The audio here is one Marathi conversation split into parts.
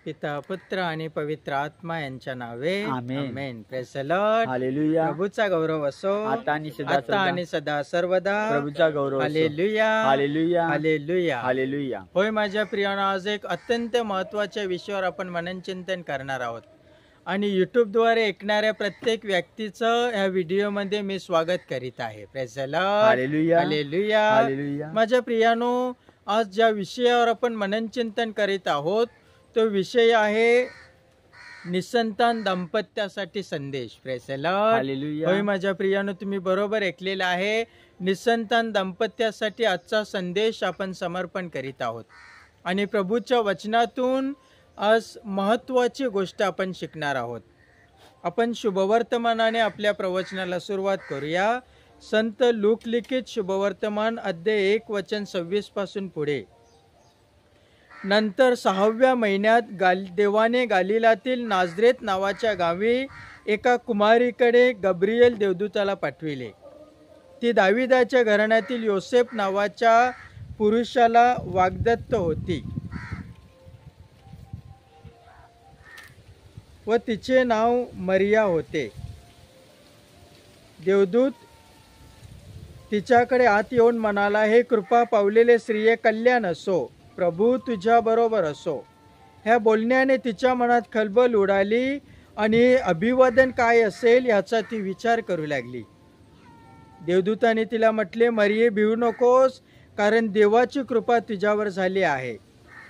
पिता पुत्र आणि पवित्र आत्मा यांच्या नावे amen. Amen. Praise the Lord. Hallelujah. प्रभूचा गौरव असो आता आणि सदा सर्वदा. प्रभूचा गौरव असो. Hallelujah hallelujah. Hallelujah hallelujah. होय माझ्या प्रियानो, आज एक अत्यंत महत्त्वाच्या विषयावर आपण मननचिंतन करणार आहोत आणि यूट्यूबद्वारे ऐकणाऱ्या प्रत्येक व्यक्तीचं ह्या व्हिडिओमध्ये मी स्वागत करीत आहे. Praise the Lord. हालेलुया. हालेलुया. हालेलुया. माझ्या प्रियानो, आज ज्या विषयावर आपण मननचिंतन करीत आहोत तो विषय आहे निसंतान दाम्पत्यासाठी संदेश. Praise the Lord. हालेलुया. होय माझ्या प्रियानो, तुम्ही बरोबर ऐकलेलं आहे. निसंतान दाम्पत्यासाठी आजचा संदेश आपण समर्पण करीत आहोत आणि प्रभूच्या वचनातून आज महत्त्वाची गोष्ट आपण शिकणार आहोत. आपण शुभवर्तमानाने आपल्या प्रवचनाला सुरुवात करूया. संत लूक लिखित शुभवर्तमान अध्याय 1 वचन 26 पासून पुढे. नंतर 6व्या महिन्यात देवाने गालिलातील नाझरेत नावाच्या गावी एका कुमारीकडे गब्रिएल देवदूताला पाठविले. ती दाविदाच्या घराण्यातील योसेफ नावाच्या पुरुषाला वाग्दत्त होती व तिचे नाव मरिया होते. देवदूत तिच्याकडे आत येऊन म्हणाला, हे कृपा पावलेले स्त्रिये, कल्याण असो, प्रभू तुझ्या बरोबर असो. ह्या बोलण्याने तिच्या मनात खलबल उडाली आणि अभिवादन काय असेल याचा ती विचार करू लागली. देवदूताने तिला म्हटले, मरिये, भिवू नकोस, कारण देवाची कृपा तुझ्यावर झाली आहे.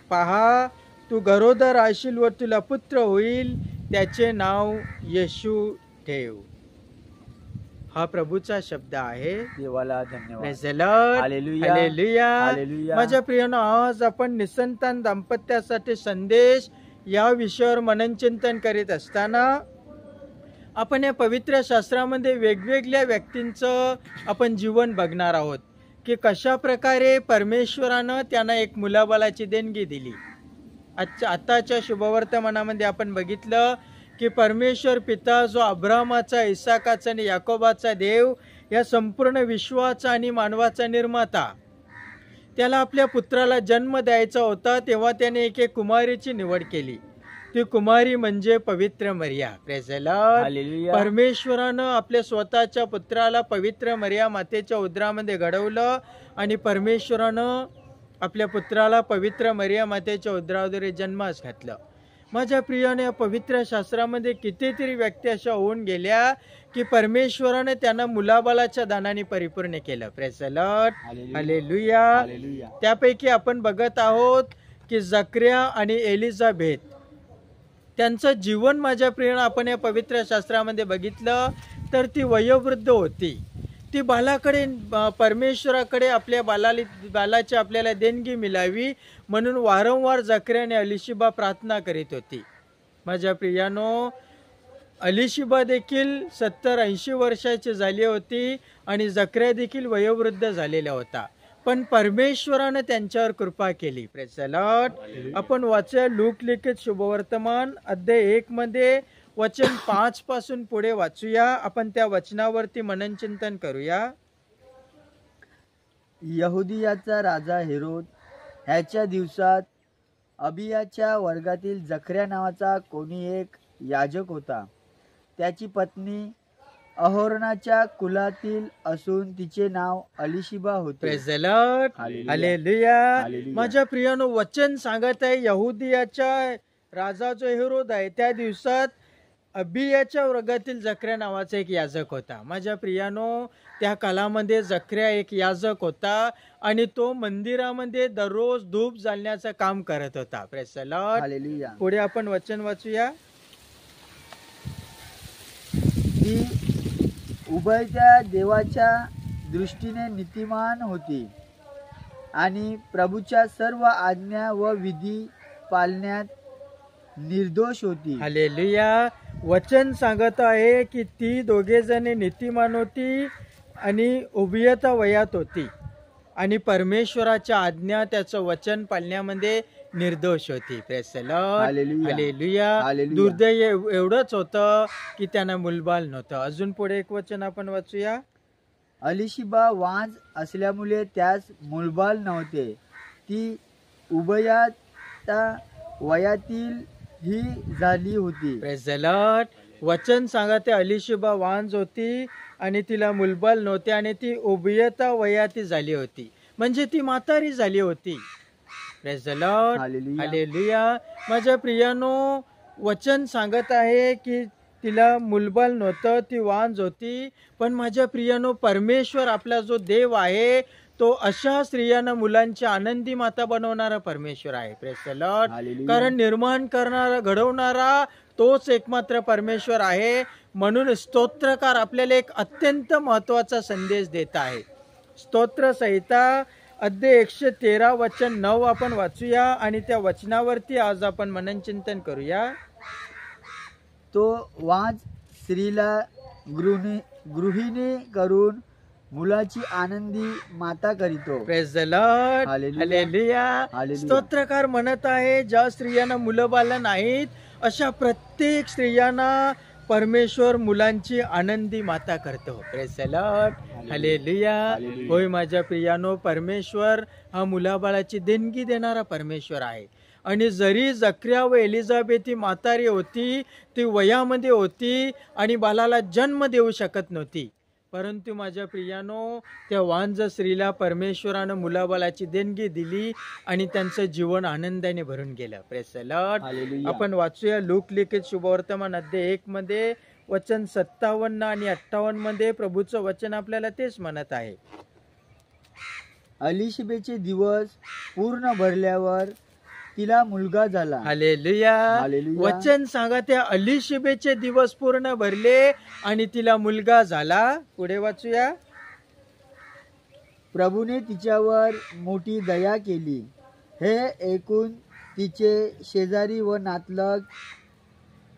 पहा, तू गरोदर राहशील व तुला पुत्र होईल, त्याचे नाव येशू ठेव. हा प्रभूचा शब्द आहे. देवाला धन्यवाद. Praise the Lord. हालेलुया. हालेलुया. हालेलुया. माझ्या प्रियानो, आज आपण निसंतान दाम्पत्यासाठी संदेश या विषयावर मननचिंतन करीत असताना आपण या पवित्र शास्त्रामध्ये वेगवेगळ्या व्यक्तींचं आपण जीवन बघणार आहोत की कशा प्रकारे परमेश्वरानं त्यांना एक मुलाबालाची देणगी दिली. आताच्या शुभवर्तमानामध्ये आपण बघितलं की परमेश्वर पिता जो अब्रामाचा, इसाकाचा आणि याकोबाचा देव, या संपूर्ण विश्वाचा आणि मानवाचा निर्माता, त्याला आपल्या पुत्राला जन्म द्यायचा होता तेव्हा त्याने एक कुमारीची निवड केली. ती कुमारी म्हणजे पवित्र मरिया. Praise the Lord. हालेलुया. परमेश्वरानं आपल्या स्वतःच्या पुत्राला पवित्र मरिया मातेच्या उदरामध्ये घडवलं आणि परमेश्वरानं आपल्या पुत्राला पवित्र मरिया मातेच्या उदराद्वारे जन्मास घातलं. माझ्या प्रियाने, पवित्र शास्त्रामध्ये कितीतरी व्यक्ती अशा होऊन गेल्या की परमेश्वराने त्यांना मुलाबालाच्या दानाने परिपूर्ण केलं. Praise the Lord. हालेलुया. हालेलुया. त्यापैकी आपण बघत आहोत की जकरिया आणि एलिझाबेथ, त्यांचं जीवन माझ्या प्रियाने आपण या पवित्र शास्त्रामध्ये बघितलं तर ती वयोवृद्ध होती. ती बालाकडे, परमेश्वराकडे आपल्या बालाची आपल्याला देणगी मिळावी म्हणून वारंवार जकरिया आणि एलिशिबा प्रार्थना करीत होती. माझ्या प्रियानो, एलिशिबा देखील 70-80 वर्षाची झाली होती आणि जकरिया देखील वयोवृद्ध झालेला होता, पण परमेश्वरानं त्यांच्यावर कृपा केली. Praise the Lord. आपण वाचूया लूक लिखित शुभवर्तमान अध्याय 1 मध्ये वचन 5 पासून पुढे वाचूया. आपण त्या वचनावरती मननचिंतन करूया. यहुदियाचा राजा हेरोद ह्याच्या दिवसात अबियाच्या वर्गातील जकरिया नावाचा कोणी एक याजक होता. त्याची पत्नी अहोरणाच्या कुलातील असून तिचे नाव एलिशिबा होते. Praise the Lord. हालेलुया. माझ्या प्रियानो, वचन सांगत आहे यहुदियाच्या राजा जो हेरोद आहे त्या दिवसात अबियाच्या वर्गातील जकरिया नावाचा एक याजक होता. माझ्या प्रियानो, त्या कालामध्ये जकरिया एक याजक होता आणि तो मंदिरामध्ये दररोज धूप जाळण्याचं काम करत होता. Praise the Lord. हालेलुया. पुढे आपण वचन वाचूया. ती उभयत्या देवाच्या दृष्टीने नीतिमान होती आणि प्रभूच्या सर्व आज्ञा व विधी पाळण्यात निर्दोष होती. हालेलुया. वचन सांगत आहे की ती दोघे जणे नीतिमान होती आणि उभयता वयात होती आणि परमेश्वराच्या आज्ञा, त्याचं वचन पाळण्यामध्ये निर्दोष होती. Praise the Lord. हालेलुया. हालेलुया. हालेलुया. दुर्दैव एवढंच होतं की त्यांना मुलबाल नव्हतं. अजून पुढे एक वचन आपण वाचूया. एलिशिबा वांज असल्यामुळे त्यास मूलबाल नव्हते. ती उभयता वयातील ही झाली होती. Praise the Lord. वचन सांगा, ते अलिशिबा वांज होती आणि तिला मुलबाल नव्हते आणि ती उभयता वयाती झाली होती, म्हणजे ती म्हातारी झाली होती. Praise the Lord. हालेलुया. हालेलुया. माझ्या प्रियानो, वचन सांगत आहे की तिला मुलबाल नव्हतं, ती वांज होती, पण माझ्या प्रियानो, परमेश्वर आपला जो देव आहे तो अशा स्त्रियांना मुलांची आनंदी माता बनवणारा परमेश्वर आहे. Praise the Lord. हालेलुया. कारण निर्माण करणारा, घडवणारा तोच एकमात्र परमेश्वर आहे. म्हणून स्तोत्रकार आपल्याला एक अत्यंत महत्वाचा संदेश देत आहे. स्तोत्र संहिता अध्याय 113 वचन 9 आपण वाचूया आणि त्या वचनावरती आज आपण मननचिंतन करूया. तो वांज स्त्रीला गृहिणी करून मुलाची आनंदी माता करीतो. Praise the Lord. हालेलुया. हालेलुया. हालेलुया. स्तोत्रकार म्हणत आहे, ज्या स्त्रियांना मुलं बाळ नाहीत अशा प्रत्येक स्त्रियांना परमेश्वर मुलांची आनंदी माता करतो. Praise the Lord. हालेलुया. हालेलुया. होय माझ्या प्रियानो, परमेश्वर हा मुलाबाळाची देणगी देणारा परमेश्वर आहे. आणि जरी जकर्या व एलिझाबेथ ही म्हातारी होती, ती वयामध्ये होती आणि बाळाला जन्म देऊ शकत नव्हती, परंतु माझ्या प्रियानो, त्या वांज स्त्रीला परमेश्वरानं मुलाबाळाची देणगी दिली आणि त्यांचं जीवन आनंदाने भरून गेलं. Praise the Lord. हालेलुया. आपण वाचूया लूक लिखित शुभवर्तमान अध्याय 1 मध्ये वचन 57 आणि 58 मध्ये प्रभूचं वचन आपल्याला तेच म्हणत आहे. अलिशिबेचे दिवस पूर्ण भरल्यावर तिला मुलगा झाला. हालेलुया. हालेलुया. वचन सांगा, त्या अलिशिबेचे दिवस पूर्ण भरले आणि तिला मुलगा झाला. पुढे वाचूया. प्रभूने तिच्यावर मोठी दया केली, हे ऐकून तिचे शेजारी व नातलग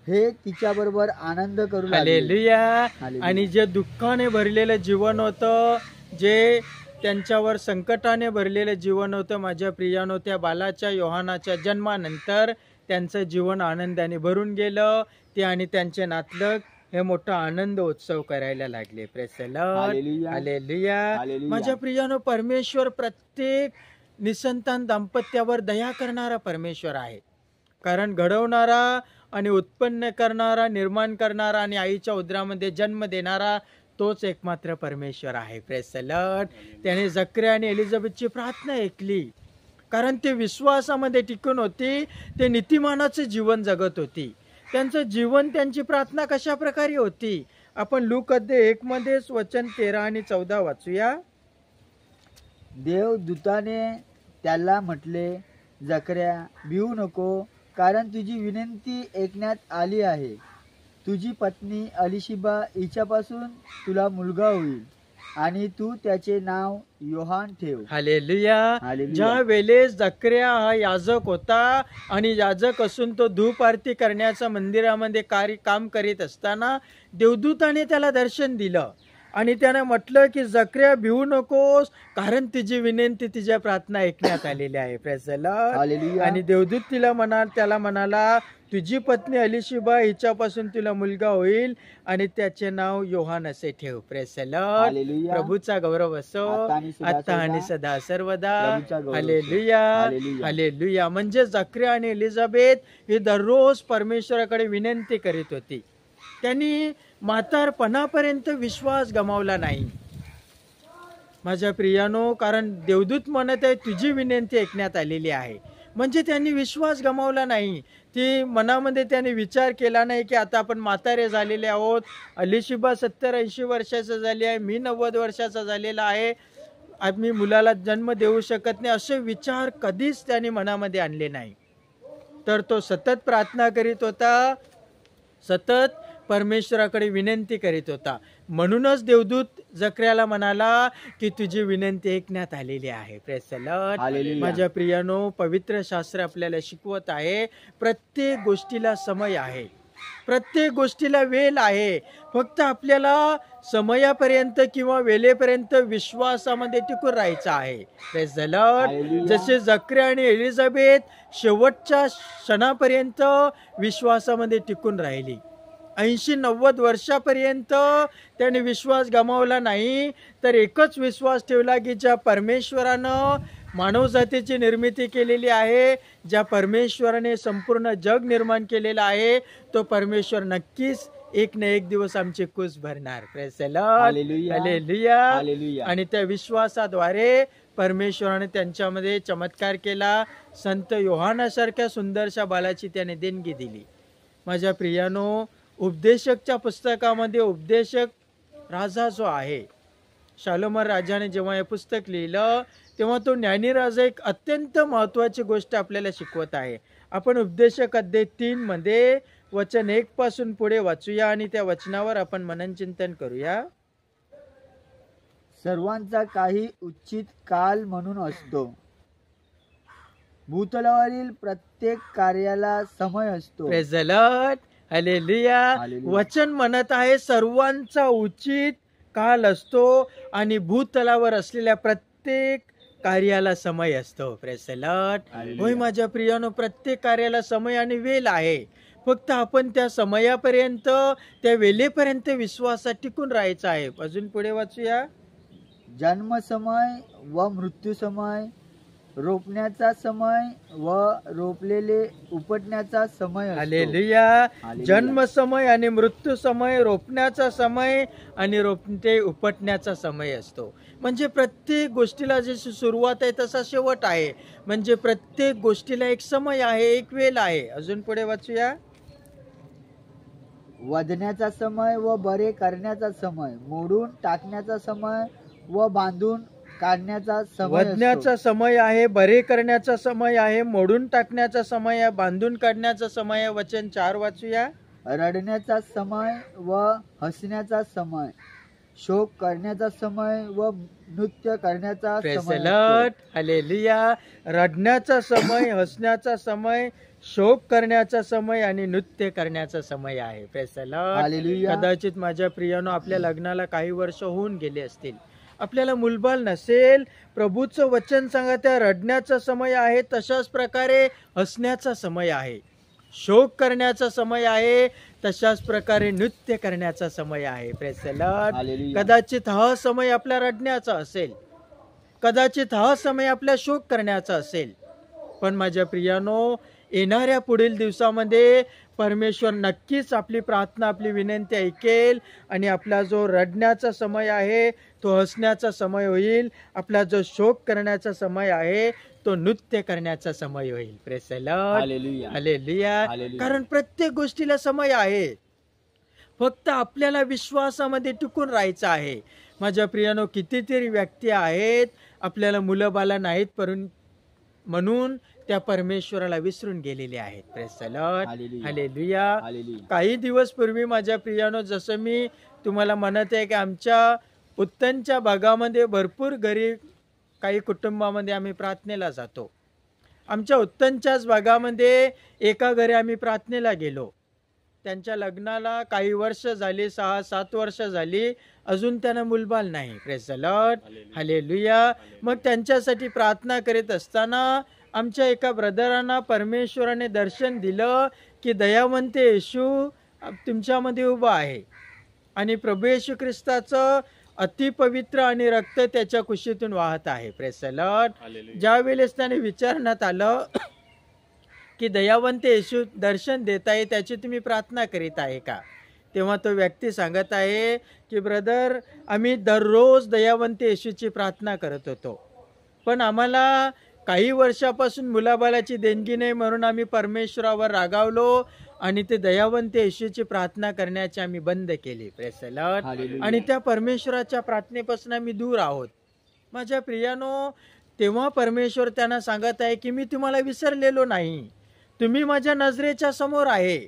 हे तिच्याबरोबर आनंद करू लागले. हालेलुया. हालेलुया. आणि जे दुःखाने भरलेलं जीवन होतं, जे त्यांच्यावर संकटाने भरलेलं जीवन होतं, माझ्या प्रियानो, त्या बालाच्या योहानाच्या जन्मानंतर त्यांचं जीवन आनंदाने भरून गेलं. ते आणि त्यांचे नातलग हे मोठा आनंद उत्सव करायला लागले. Praise the Lord. हालेलुया. हालेलुया. हालेलुया. माझ्या प्रियानो, परमेश्वर प्रत्येक निसंतान दाम्पत्यावर दया करणारा परमेश्वर आहे. कारण घडवणारा आणि उत्पन्न करणारा, निर्माण करणारा आणि आईच्या उदरामध्ये जन्म देणारा तोच एकमात्र परमेश्वर आहे. Praise the Lord. त्याने जकर्या आणि एलिझाबेथची प्रार्थना ऐकली, कारण ते विश्वासामध्ये टिकून होती, ते नीतिमानाचं जीवन जगत होती. त्यांचं जीवन, त्यांची प्रार्थना कशा प्रकारे होती, आपण लूक अध्याय 1 मध्येच वचन 13 आणि 14 वाचूया. देवदूताने त्याला म्हटले, जकर्या, भिवू नको, कारण तुझी विनंती ऐकण्यात आली आहे. तुझी पत्नी अलिशिबा हिच्यापासून तुला मुलगा होईल आणि तू त्याचे नाव योहान ठेव. हालेलुया. हालेलुया. ज्या वेळेस जकर्या हा याजक होता आणि याजक असून तो धूप आरती करण्याचं मंदिरामध्ये काम करीत असताना देवदूताने त्याला दर्शन दिलं आणि त्याने म्हटलं की जकर्या, भिवू नकोस, कारण तुझी विनंती, तुझ्या प्रार्थना ऐकण्यात आलेली आहे. Praise the Lord. हालेलुया. आणि देवदूत त्याला म्हणाला, तुझी पत्नी अलिशिबा हिच्यापासून तुला मुलगा होईल आणि त्याचे नाव योहान असे ठेव. Praise the Lord. हालेलुया. प्रभूचा गौरव असो आता आणि सदा सर्वदा. प्रभूचा गौरव असो. हालेलुया. हालेलुया. हालेलुया. म्हणजे जकर्या आणि एलिझाबेथ ही दररोज परमेश्वराकडे विनंती करीत होती. त्यांनी म्हातारपणापर्यंत विश्वास गमावला नाही. माझ्या प्रियानो, कारण देवदूत म्हणत आहे तुझी विनंती ऐकण्यात आलेली आहे, म्हणजे त्यांनी विश्वास गमावला नाही. ती मनामध्ये त्याने विचार केला नाही की आता आपण म्हातारे झालेले आहोत, अलिशिबा 70-80 वर्षाचा झाली आहे, मी 90 वर्षाचा झालेला आहे, आम्ही मुलाला जन्म देऊ शकत नाही, असे विचार कधीच त्याने मनामध्ये आणले नाही. तर तो सतत प्रार्थना करीत होता, सतत परमेश्वराकडे विनंती करीत होता. म्हणूनच देवदूत जकर्याला म्हणाला की तुझी विनंती ऐकण्यात आलेली आहे. Praise the Lord. हालेलुया. माझ्या प्रियानो, पवित्र शास्त्र आपल्याला शिकवत आहे प्रत्येक गोष्टीला समय आहे, प्रत्येक गोष्टीला वेळ आहे. फक्त आपल्याला समयापर्यंत किंवा वेळेपर्यंत विश्वासामध्ये टिकून राहायचं आहे. Praise the Lord. हालेलुया. जसे जकर्या आणि एलिझाबेथ शेवटच्या क्षणापर्यंत विश्वासामध्ये टिकून राहिली, 80-90 वर्षापर्यंत त्याने विश्वास गमावला नाही, तर एकच विश्वास ठेवला की ज्या परमेश्वरानं मानवजातीची निर्मिती केलेली आहे, ज्या परमेश्वराने संपूर्ण जग निर्माण केलेलं आहे, तो परमेश्वर नक्कीच एक ना एक दिवस आमची कुस भरणार. Praise the Lord. हालेलुया. हालेलुया. हालेलुया. आणि त्या विश्वासाद्वारे परमेश्वराने त्यांच्यामध्ये चमत्कार केला. संत योहानासारख्या सुंदरशा बालाची त्याने देणगी दिली. माझ्या प्रियानो, उपदेशकच्या पुस्तकामध्ये उपदेशक राजा जो आहे, शालोमन राजाने जेव्हा हे पुस्तक लिहिलं तेव्हा तो ज्ञानी राजा एक अत्यंत महत्त्वाची गोष्ट आपल्याला शिकवत आहे. आपण उपदेशक अध्याय 3 मध्ये वचन 1 पासून पुढे वाचूया आणि त्या वचनावर आपण मनन चिंतन करूया. सर्वांचा काही उचित काल म्हणून असतो. भूतलावरील प्रत्येक कार्याला समय असतो. Praise the Lord. हालेलुया. हालेलुया. वचन म्हणत आहे सर्वांचा उचित काल असतो आणि भूतलावर असलेल्या प्रत्येक कार्याला समय असतो. Praise the Lord. हालेलुया. होय माझ्या प्रियानो, प्रत्येक कार्याला समय आणि वेळ आहे. फक्त आपण त्या समयापर्यंत, त्या वेळेपर्यंत विश्वासात टिकून राहायचं आहे. अजून पुढे वाचूया. जन्म समय व मृत्यू समय, रोपण्याचा समय व रोपलेले उपटण्याचा समय असतो. हालेलुया. हालेलुया. जन्म समय आणि मृत्यू समय, रोपण्याचा समय आणि रोपते उपटण्याचा समय असतो. म्हणजे प्रत्येक गोष्टीला जशी सुरुवात आहे तसा शेवट आहे. म्हणजे प्रत्येक गोष्टीला एक समय आहे, एक वेळ आहे. अजून पुढे वाचूया. वधण्याचा समय व बरे करण्याचा समय, मोडून टाकण्याचा समय व बांधून काढण्याचा समय वधण्याचा असतो. समय आहे, बरे करण्याचा समय आहे, मोडून टाकण्याचा समय आहे, बांधून काढण्याचा समय आहे. वचन 4 वाचूया. रडण्याचा समय व हसण्याचा समय, शोक करण्याचा समय व नृत्य करण्याचा प्रेज द समय लॉर्ड. असतो. हालेलुया. रडण्याचा समय, हसण्याचा समय, शोक करण्याचा समय आणि नृत्य करण्याचा समय आहे. Praise the Lord. हालेलुया. कदाचित माझ्या प्रियानो, आपल्या लग्नाला काही वर्ष होऊन गेले असतील, आपल्याला मुलबाल नसेल. प्रभूचं वचन सांगा, त्या रडण्याचा समय आहे, तशाच प्रकारे हसण्याचा समय आहे, शोक करण्याचा समय आहे, तशाच प्रकारे नृत्य करण्याचा समय आहे. Praise the Lord. हालेलुया. कदाचित हा समय आपल्या रडण्याचा असेल, कदाचित हा समय आपल्या शोक करण्याचा असेल, पण माझ्या प्रियानो, येणाऱ्या पुढील दिवसामध्ये परमेश्वर नक्कीच आपली प्रार्थना, आपली विनंती ऐकेल आणि आपला जो रडण्याचा समय आहे तो हसण्याचा समय होईल. आपला जो शोक करण्याचा समय आहे तो नृत्य करण्याचा समय होईल. Praise the Lord. हालेलुया. हालेलुया. हालेलुया. कारण प्रत्येक गोष्टीला समय आहे. फक्त आपल्याला विश्वासामध्ये टिकून राहायचं आहे. माझ्या प्रियानो, कितीतरी व्यक्ती आहेत, आपल्याला मुलं बाला नाहीत म्हणून त्या परमेश्वराला विसरून गेलेले आहेत. Praise the Lord. हालेलुया. हालेलुया. हालेलुया. काही दिवस पूर्वी माझ्या प्रियानो, जसं मी तुम्हाला म्हणत आहे की आमच्या उत्तनच्या भागामध्ये भरपूर घरी, काही कुटुंबामध्ये आम्ही प्रार्थनेला जातो. आमच्या उत्तनच्याच भागामध्ये एका घरी आम्ही प्रार्थनेला गेलो. त्यांच्या लग्नाला काही वर्ष झाली, 6-7 वर्ष झाली, अजून त्यांना मुलबाल नाही. Praise the Lord. हालेलुया. मग त्यांच्यासाठी प्रार्थना करीत असताना आमच्या एका ब्रदरांना परमेश्वराने दर्शन दिलं की दयावंत येशू तुमच्यामध्ये उभा आहे आणि प्रभू येशू ख्रिस्ताचं अतिपवित्र आणि रक्त त्याच्या कुशीतून वाहत आहे. Praise the Lord. ज्या वेळेस त्याने विचारण्यात आलं की दयावंत येशू दर्शन देत आहे, त्याची तुम्ही प्रार्थना करीत आहे का, तेव्हा तो व्यक्ती सांगत आहे की ब्रदर, आम्ही दररोज दयावंत येशूची प्रार्थना करत होतो, पण आम्हाला काही वर्षापासून मुलाबालाची देणगी नाही म्हणून आम्ही परमेश्वरावर रागावलो आणि ते दयावंत येशूची प्रार्थना करण्याची आम्ही बंद केली. Praise the Lord. हालेलुया. आणि त्या परमेश्वराच्या प्रार्थनेपासून आम्ही दूर आहोत. माझ्या प्रियानो, तेव्हा परमेश्वर त्यांना सांगत आहे की मी तुम्हाला विसरलेलो नाही, तुम्ही माझ्या नजरेच्या समोर आहे.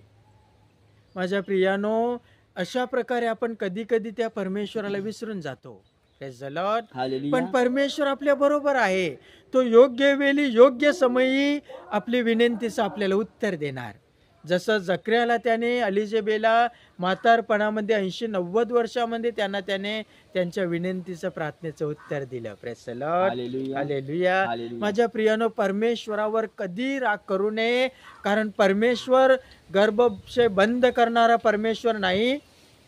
माझ्या प्रियानो, अशा प्रकारे आपण कधी कधी त्या परमेश्वराला विसरून जातो. Praise the Lord. हालेलुया. पण परमेश्वर आपल्या बरोबर आहे. तो योग्य वेळी, योग्य समयी आपली विनंतीचं आपल्याला उत्तर देणार. जसं जकर्याला त्याने अलिजेबेला म्हातारपणामध्ये 80-90 वर्षामध्ये त्याने त्यांच्या विनंतीचं, प्रार्थनेचं उत्तर दिलं. Praise the Lord. हालेलुया. हालेलुया. हालेलुया. माझ्या प्रियानो, परमेश्वरावर कधी राग करू नये, कारण परमेश्वर गर्भाशय बंद करणारा परमेश्वर नाही,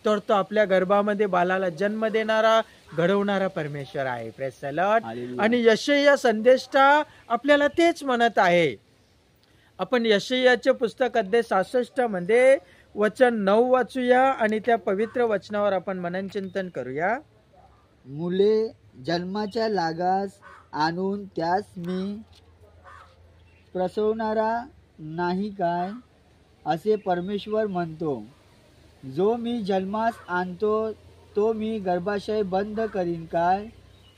तर तो आपल्या गर्भामध्ये बालाला जन्म देणारा घडवणारा परमेश्वर आहे. Praise the Lord. हालेलुया. आणि यशय्या संदेष्टा आपल्याला तेच म्हणत आहे. आपण यशय्याचे पुस्तक अध्याय 66 मध्ये वचन 9 वाचूया आणि त्या पवित्र वचनावर आपण मननचिंतन करूया. मुले जन्माच्या लागास आणून त्यास मी प्रसवणारा नाही काय, असे परमेश्वर म्हणतो. जो मी जन्मास आणतो तो मी गर्भाशय बंद करीन काय,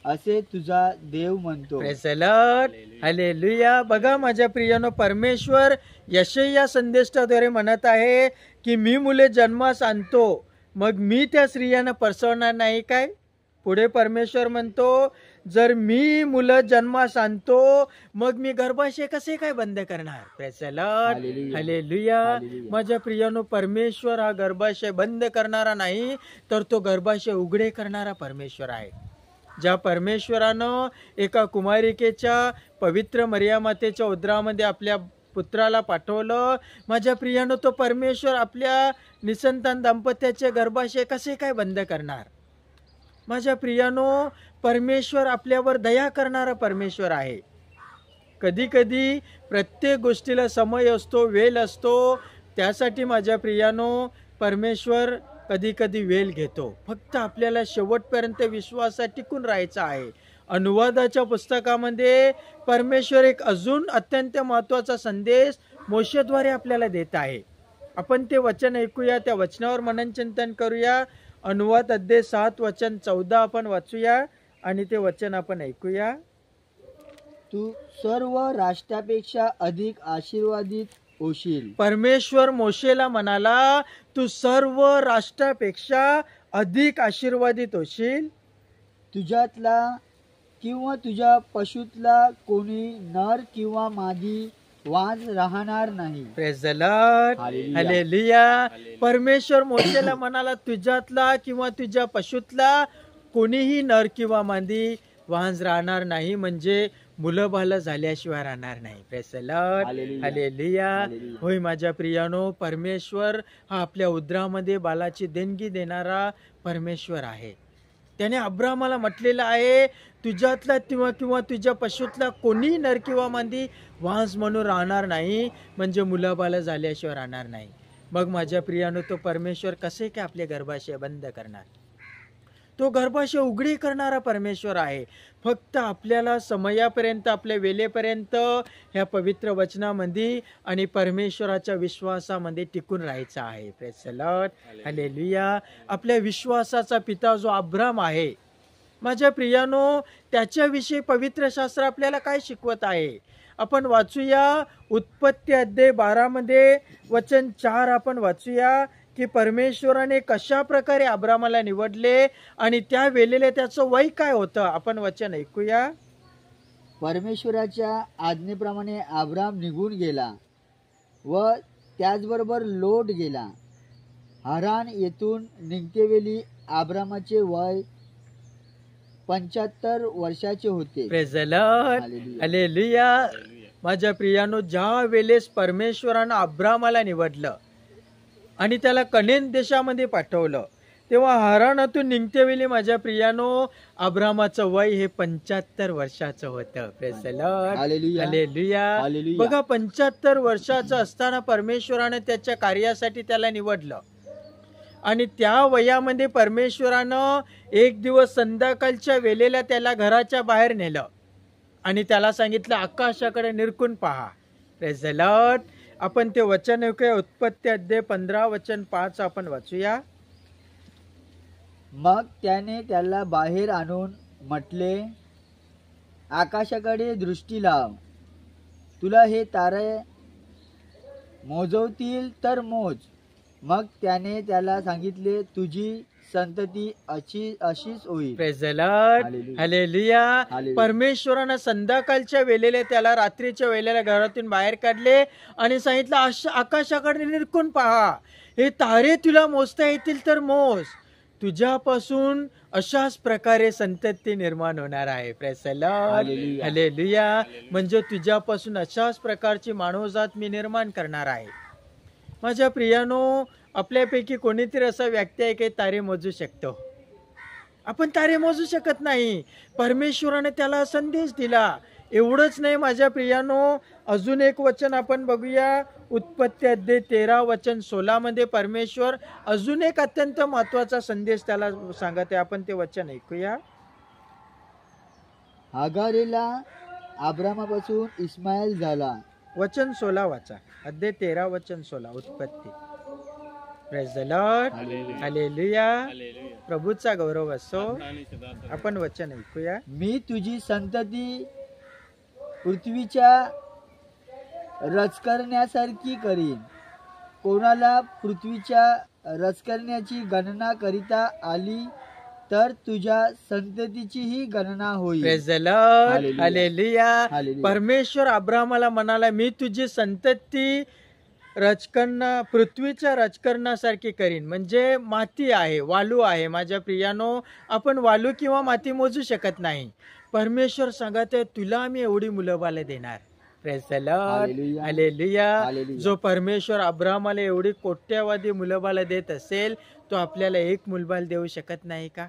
असे तुझा देव म्हणतो. Praise the Lord. हालेलुया. बघा माझ्या प्रियानो, परमेश्वर यशय्या संदेशाद्वारे म्हणत आहे की मी मुले जन्मास आणतो, मग मी त्या स्त्रियांना प्रसवणार नाही काय. पुढे परमेश्वर म्हणतो, जर मी मुलं जन्मास आणतो मग मी गर्भाशय कसे काय बंद करणार. Praise the Lord. हालेलुया. हालेलुया. हालेलुया. माझ्या प्रियानो, परमेश्वर हा गर्भाशय बंद करणारा नाही, तर तो गर्भाशय उघडे करणारा परमेश्वर आहे. ज्या परमेश्वरानं एका कुमारिकेच्या पवित्र मरिया मातेच्या उदरामध्ये आपल्या पुत्राला पाठवलं, माझ्या प्रियानो, तो परमेश्वर आपल्या निसंतान दाम्पत्याचे गर्भाशय कसे काय बंद करणार. माझ्या प्रियानो, परमेश्वर आपल्यावर दया करणारा परमेश्वर आहे. कधी कधी प्रत्येक गोष्टीला समय असतो, वेळ असतो. त्यासाठी माझ्या प्रियानो, परमेश्वर कधी कधी वेळ घेतो. फक्त आपल्याला शेवटपर्यंत विश्वासात टिकून राहायचं आहे. अनुवादाच्या पुस्तकामध्ये परमेश्वर एक अजून अत्यंत महत्त्वाचा संदेश मोशेद्वारे आपल्याला देत आहे. आपण ते वचन ऐकूया, त्या वचनावर मननचिंतन करूया. अनुवाद अध्याय 7 वचन 14 आपण वाचूया आणि ते वचन आपण ऐकूया. तू सर्व राष्ट्रापेक्षा अधिक आशीर्वादित होशील. परमेश्वर मोशेला म्हणाला, तू सर्व राष्ट्रापेक्षा अधिक आशीर्वादित होशील. तुझ्यातला किंवा तुझ्या पशुतला कोणी नर किंवा मादी वाज राहणार नाही. Praise the Lord. हालेलुया. हालेलुया. परमेश्वर मोशेला म्हणाला, तुझ्यातला किंवा तुझ्या पशुतला कोणीही नर किंवा मादी वांज राहणार नाही, म्हणजे मुलं बाळ झाल्याशिवाय राहणार नाही. Praise the Lord. हालेलुया. हालेलुया. हालेलुया. होय माझ्या प्रियानो, परमेश्वर हा आपल्या उदरामध्ये बालाची देणगी देणारा परमेश्वर आहे. त्याने अब्रामाला म्हटलेलं आहे, तुझ्यातला किंवा तुझ्या पशुतला कोणी नर किंवा मादी वांस म्हणून राहणार नाही, म्हणजे मुलं बाळ झाल्याशिवाय राहणार नाही. मग माझ्या प्रियानो, तो परमेश्वर कसे काय आपले गर्भाशय बंद करणार. तो गर्भाशय उघडी करणारा परमेश्वर आहे. फक्त आपल्याला समयापर्यंत, आपल्या वेळेपर्यंत ह्या पवित्र वचनामध्ये आणि परमेश्वराच्या विश्वासामध्ये टिकून राहायचं आहे. Praise the Lord. हालेलुया. आपल्या विश्वासाचा पिता जो अब्राम आहे, माझ्या प्रियानो, त्याच्याविषयी पवित्र शास्त्र आपल्याला काय शिकवत आहे. आपण वाचूया उत्पत्ती अध्याय 12 मध्ये वचन 4 आपण वाचूया की परमेश्वराने कशा प्रकारे अब्रामाला निवडले आणि त्या वेळेला त्याचं वय काय होतं. आपण वचन ऐकूया. परमेश्वराच्या आज्ञेप्रमाणे अब्राम निघून गेला व त्याचबरोबर लोट गेला. हरान येथून निघतेवेळी अब्रामाचे वय 75 वर्षाचे होते. Praise the Lord. हालेलुया. हालेलुया. माझ्या प्रियानो, ज्या वेळेस परमेश्वरानं अब्रामाला निवडलं आणि त्याला कनेन देशामध्ये पाठवलं, तेव्हा हरानातून निघतेवेळी माझ्या प्रियानो अब्रामाचं वय हे 75 वर्षाचं होतं. Praise the Lord. हालेलुया. हालेलुया. हालेलुया. बघा, 75 वर्षाचं असताना परमेश्वरानं त्याच्या कार्यासाठी त्याला निवडलं आणि त्या वयामध्ये परमेश्वरानं एक दिवस संध्याकाळच्या वेळेला त्याला घराच्या बाहेर नेलं आणि त्याला सांगितलं, आकाशाकडे निरखून पहा. Praise the Lord. आपण ते वचन ऐकूया. उत्पत्ती अध्याय 15 वचन 5 आपण वाचूया. मग त्याने त्याला बाहेर आणून म्हटले, आकाशाकडे दृष्टी लाव, तुला हे तारे मोजवतील तर मोज. मग त्याने त्याला सांगितले, तुझी संतती अशीच होईल. Praise the Lord. हालेलुया. हालेलुया. हालेलुया. परमेश्वरानं संध्याकाळच्या वेळेला त्याला रात्रीच्या वेळेला घरातून बाहेर काढले आणि सांगितलं, आकाशाकडे निरखून पहा, हे तारे तुला मोजता येतील तर मोज. तुझ्यापासून अशाच प्रकारे संतती निर्माण होणार आहे. Praise the Lord. हालेलुया. हालेलुया. म्हणजे तुझ्यापासून अशाच प्रकारची मानवजात मी निर्माण करणार आहे. माझ्या प्रियानो, आपल्यापैकी कोणीतरी असा व्यक्ती आहे की तारे मोजू शकतो? आपण तारे मोजू शकत नाही. परमेश्वराने त्याला संदेश दिला. एवढंच नाही माझ्या प्रियानो, अजून एक वचन आपण बघूया. उत्पत्ती अध्याय 13 वचन 16 मध्ये परमेश्वर अजून एक अत्यंत महत्वाचा संदेश त्याला सांगत आहे. आपण ते वचन ऐकूया. हागारेला अब्रामापासून इस्माईल झाला. वचन 16 वाचा. अध्याय 13 वचन 16 उत्पत्ती. Praise the Lord. हालेलुया. प्रभूचा गौरव असो. आपण वचन ऐकूया. मी तुझी संतती पृथ्वीच्या रचकरण्यासारखी करीन. कोणाला पृथ्वीच्या रचकरण्याची गणना करिता आली तर तुझ्या संततीचीही गणना होईल. Praise the Lord. हालेलुया. हालेलुया. हालेलुया. परमेश्वर अब्रामाला म्हणाला, मी तुझी संतती पृथ्वीच्या राजकारणासारखी करीन. म्हणजे माती आहे, वालू आहे. माझ्या प्रियानो, आपण वालू किंवा माती मोजू शकत नाही. परमेश्वर सांगत आहे, तुला आम्ही एवढी मुलं बाळं देणार. Praise the Lord. हालेलुया. हालेलुया. हालेलुया. जो परमेश्वर अब्रामाला एवढी कोट्यावधी मुलं बाळं देत असेल, तो आपल्याला एक मुलबाळ देऊ शकत नाही का?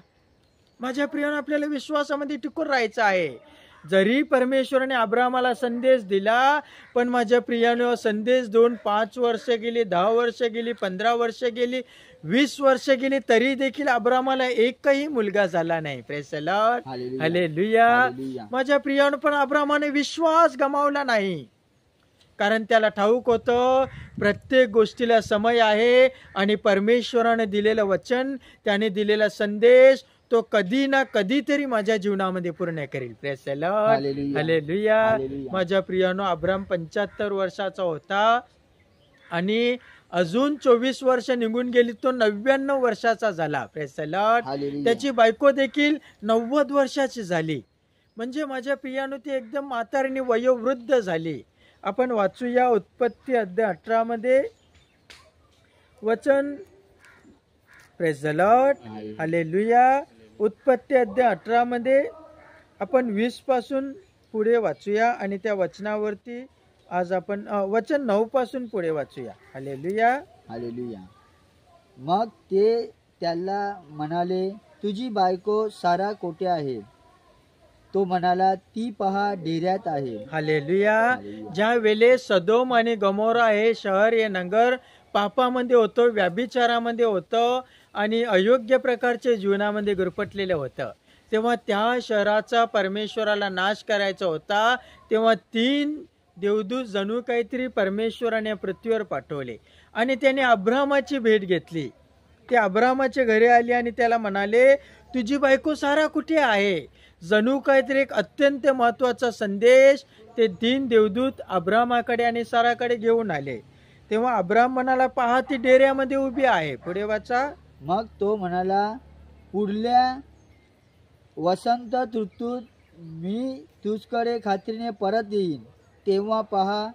माझ्या प्रियानो, आपल्याला विश्वासामध्ये टिकून राहायचं आहे. जरी परमेश्वराने अब्रामाला संदेश दिला, पण माझ्या प्रियानो, संदेश देऊन 5 वर्ष गेली, 10 वर्ष गेली, 15 वर्ष गेली, 20 वर्ष गेली, तरी देखील अब्रामाला एकही मुलगा झाला नाही. Praise the Lord. हालेलुया. हालेलुया. हालेलुया. माझ्या प्रियानो, पण अब्रामाने विश्वास गमावला नाही. कारण त्याला ठाऊक होतं प्रत्येक गोष्टीला समय आहे आणि परमेश्वराने दिलेलं वचन, त्याने दिलेला संदेश तो कधी ना कधीतरी माझ्या जीवनामध्ये पूर्ण करेल. Praise the Lord. हालेलुया. हालेलुया. हालेलुया. माझ्या प्रियानो, अब्राम 75 वर्षाचा होता आणि अजून 24 वर्ष निघून गेली, तो 99 वर्षाचा झाला. Praise the Lord. हालेलुया. त्याची बायको देखील 90 वर्षाची झाली. म्हणजे माझ्या प्रियानो, ती एकदम म्हातारीने वयोवृद्ध झाली. आपण वाचूया उत्पत्ती अध्याय 18 मध्ये वचन. Praise the Lord. हालेलुया. उत्पत्ती अध्याय 18 मध्ये आपण 20 पासून पुढे वाचूया आणि त्या वचनावरती आज आपण वचन 9 पासून पुढे वाचूया. हालेलुया. हालेलुया. मग ते त्याला म्हणाले, तुझी बायको सारा कोठे आहे? तो म्हणाला, ती पहा डेऱ्यात आहे. हालेलुया. हालेलुया. ज्या वेळेस सदोम आणि गमोरा हे शहर, हे नगर पापामध्ये होतं, व्याभिचारामध्ये होतं आणि अयोग्य प्रकारचे जीवनामध्ये गुरफटलेलं होतं, तेव्हा त्या शहराचा परमेश्वराला नाश करायचा होता. तेव्हा 3 देवदूत जणू काहीतरी परमेश्वराने पृथ्वीवर पाठवले आणि त्याने अब्रामाची भेट घेतली. ते अब्रामाच्या घरी आले आणि त्याला म्हणाले, तुझी बायको सारा कुठे आहे? जणू काहीतरी एक अत्यंत महत्वाचा संदेश ते 3 देवदूत अब्रामाकडे आणि साराकडे घेऊन आले. तेव्हा अब्राम म्हणाला, पहा ती डेऱ्यामध्ये उभी आहे. पुढे वाचा. मग तो म्हणाला, पुढल्या वसंत ऋतूत मी तुझकडे खात्रीने परत येईन. तेव्हा पहा,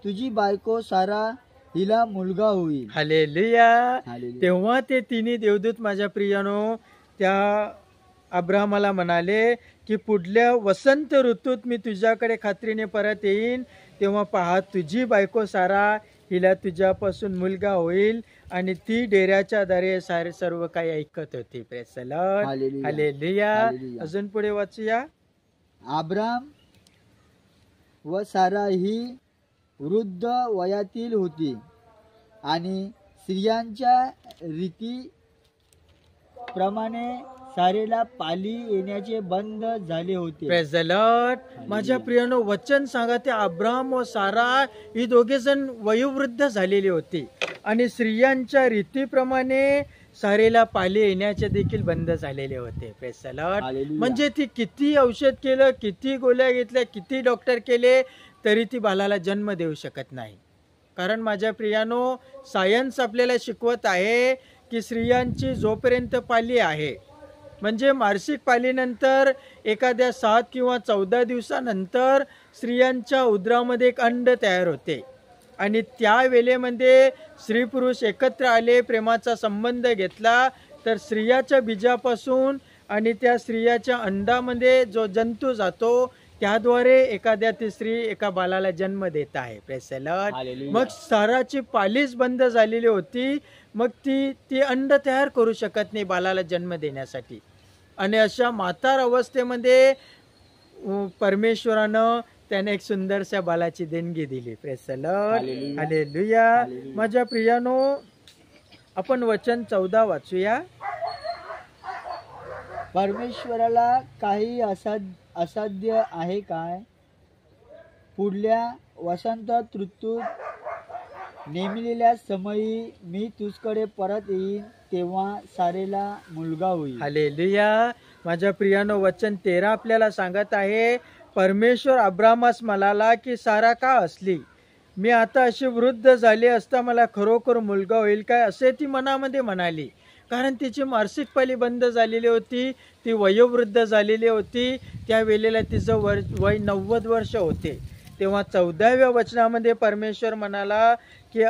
तुझी बायको सारा हिला मुलगा होईल. हालेलुया. हालेलुया. तेव्हा ते 3 देवदूत माझ्या प्रियानो त्या अब्रामाला म्हणाले की पुढल्या वसंत ऋतूत मी तुझ्याकडे खात्रीने परत येईन. तेव्हा पहा, तुझी बायको सारा हिला तुझ्यापासून मुलगा होईल. आणि ती डेऱ्याच्या दारे सारे सर्व काही ऐकत होती. Praise the Lord. हालेलुया. हालेलुया. हालेलुया. अजून पुढे वाचूया. अब्राम व सारा ही वृद्ध वयातील होती आणि स्त्रियांच्या रीतीप्रमाणे सारेला पाली येण्याचे बंद झाले होते. Praise the Lord. माझ्या प्रियानो, वचन सांगा, ते अब्राम व सारा ही दोघे जण वयोवृद्ध झालेली होती आणि स्त्रियांच्या रीतीप्रमाणे सारेला पाले येण्याचे देखील बंद झालेले होते. Praise the Lord. हालेलुया. म्हणजे ती किती औषध केलं, किती गोळ्या घेतल्या, किती डॉक्टर केले, तरी ती बाळाला जन्म देऊ शकत नाही. कारण माझ्या प्रियानो, सायन्स आपल्याला शिकवत आहे की स्त्रियांची जोपर्यंत पाली आहे, म्हणजे मासिक पालीनंतर एखाद्या 7 किंवा 14 दिवसानंतर स्त्रियांच्या उदरामध्ये एक अंड तयार होते आणि त्या वेळेमध्ये स्त्री पुरुष एकत्र आले, प्रेमाचा संबंध घेतला, तर स्त्रियाच्या बीजापासून आणि त्या स्त्रियाच्या अंडामध्ये जो जंतू जातो त्याद्वारे एखाद्या ती स्त्री एका बालाला जन्म देत आहे. Praise the Lord. हालेलुया. मग साराची पालीच बंद झालेली होती. मग ती अंड तयार करू शकत नाही बालाला जन्म देण्यासाठी. आणि अशा म्हातार अवस्थेमध्ये परमेश्वरानं त्याने एक सुंदरशा बालाची देणगी दिली. Praise the Lord. हालेलुया. हालेलुया. हालेलुया. माझ्या प्रियानो, आपण वचन 14 वाचूया. परमेश्वराला काही असाध्य आहे काय? पुढल्या वसंत ऋतूत नेमलेल्या समयी मी तुझकडे परत येईन, तेव्हा सारेला मुलगा होईल. हालेलुया. माझ्या प्रियानो, वचन 13 आपल्याला सांगत आहे, परमेश्वर अब्रामास म्हणाला की सारा का असली? मी आता अशी वृद्ध झाली असता मला खरोखर मुलगा होईल काय, असे ती मनामध्ये म्हणाली. कारण तिची मासिक पाळी बंद झालेली होती, ती वयोवृद्ध झालेली होती. त्यावेळेला तिचं वय 90 वर्ष होते. तेव्हा 14व्या वचनामध्ये परमेश्वर म्हणाला की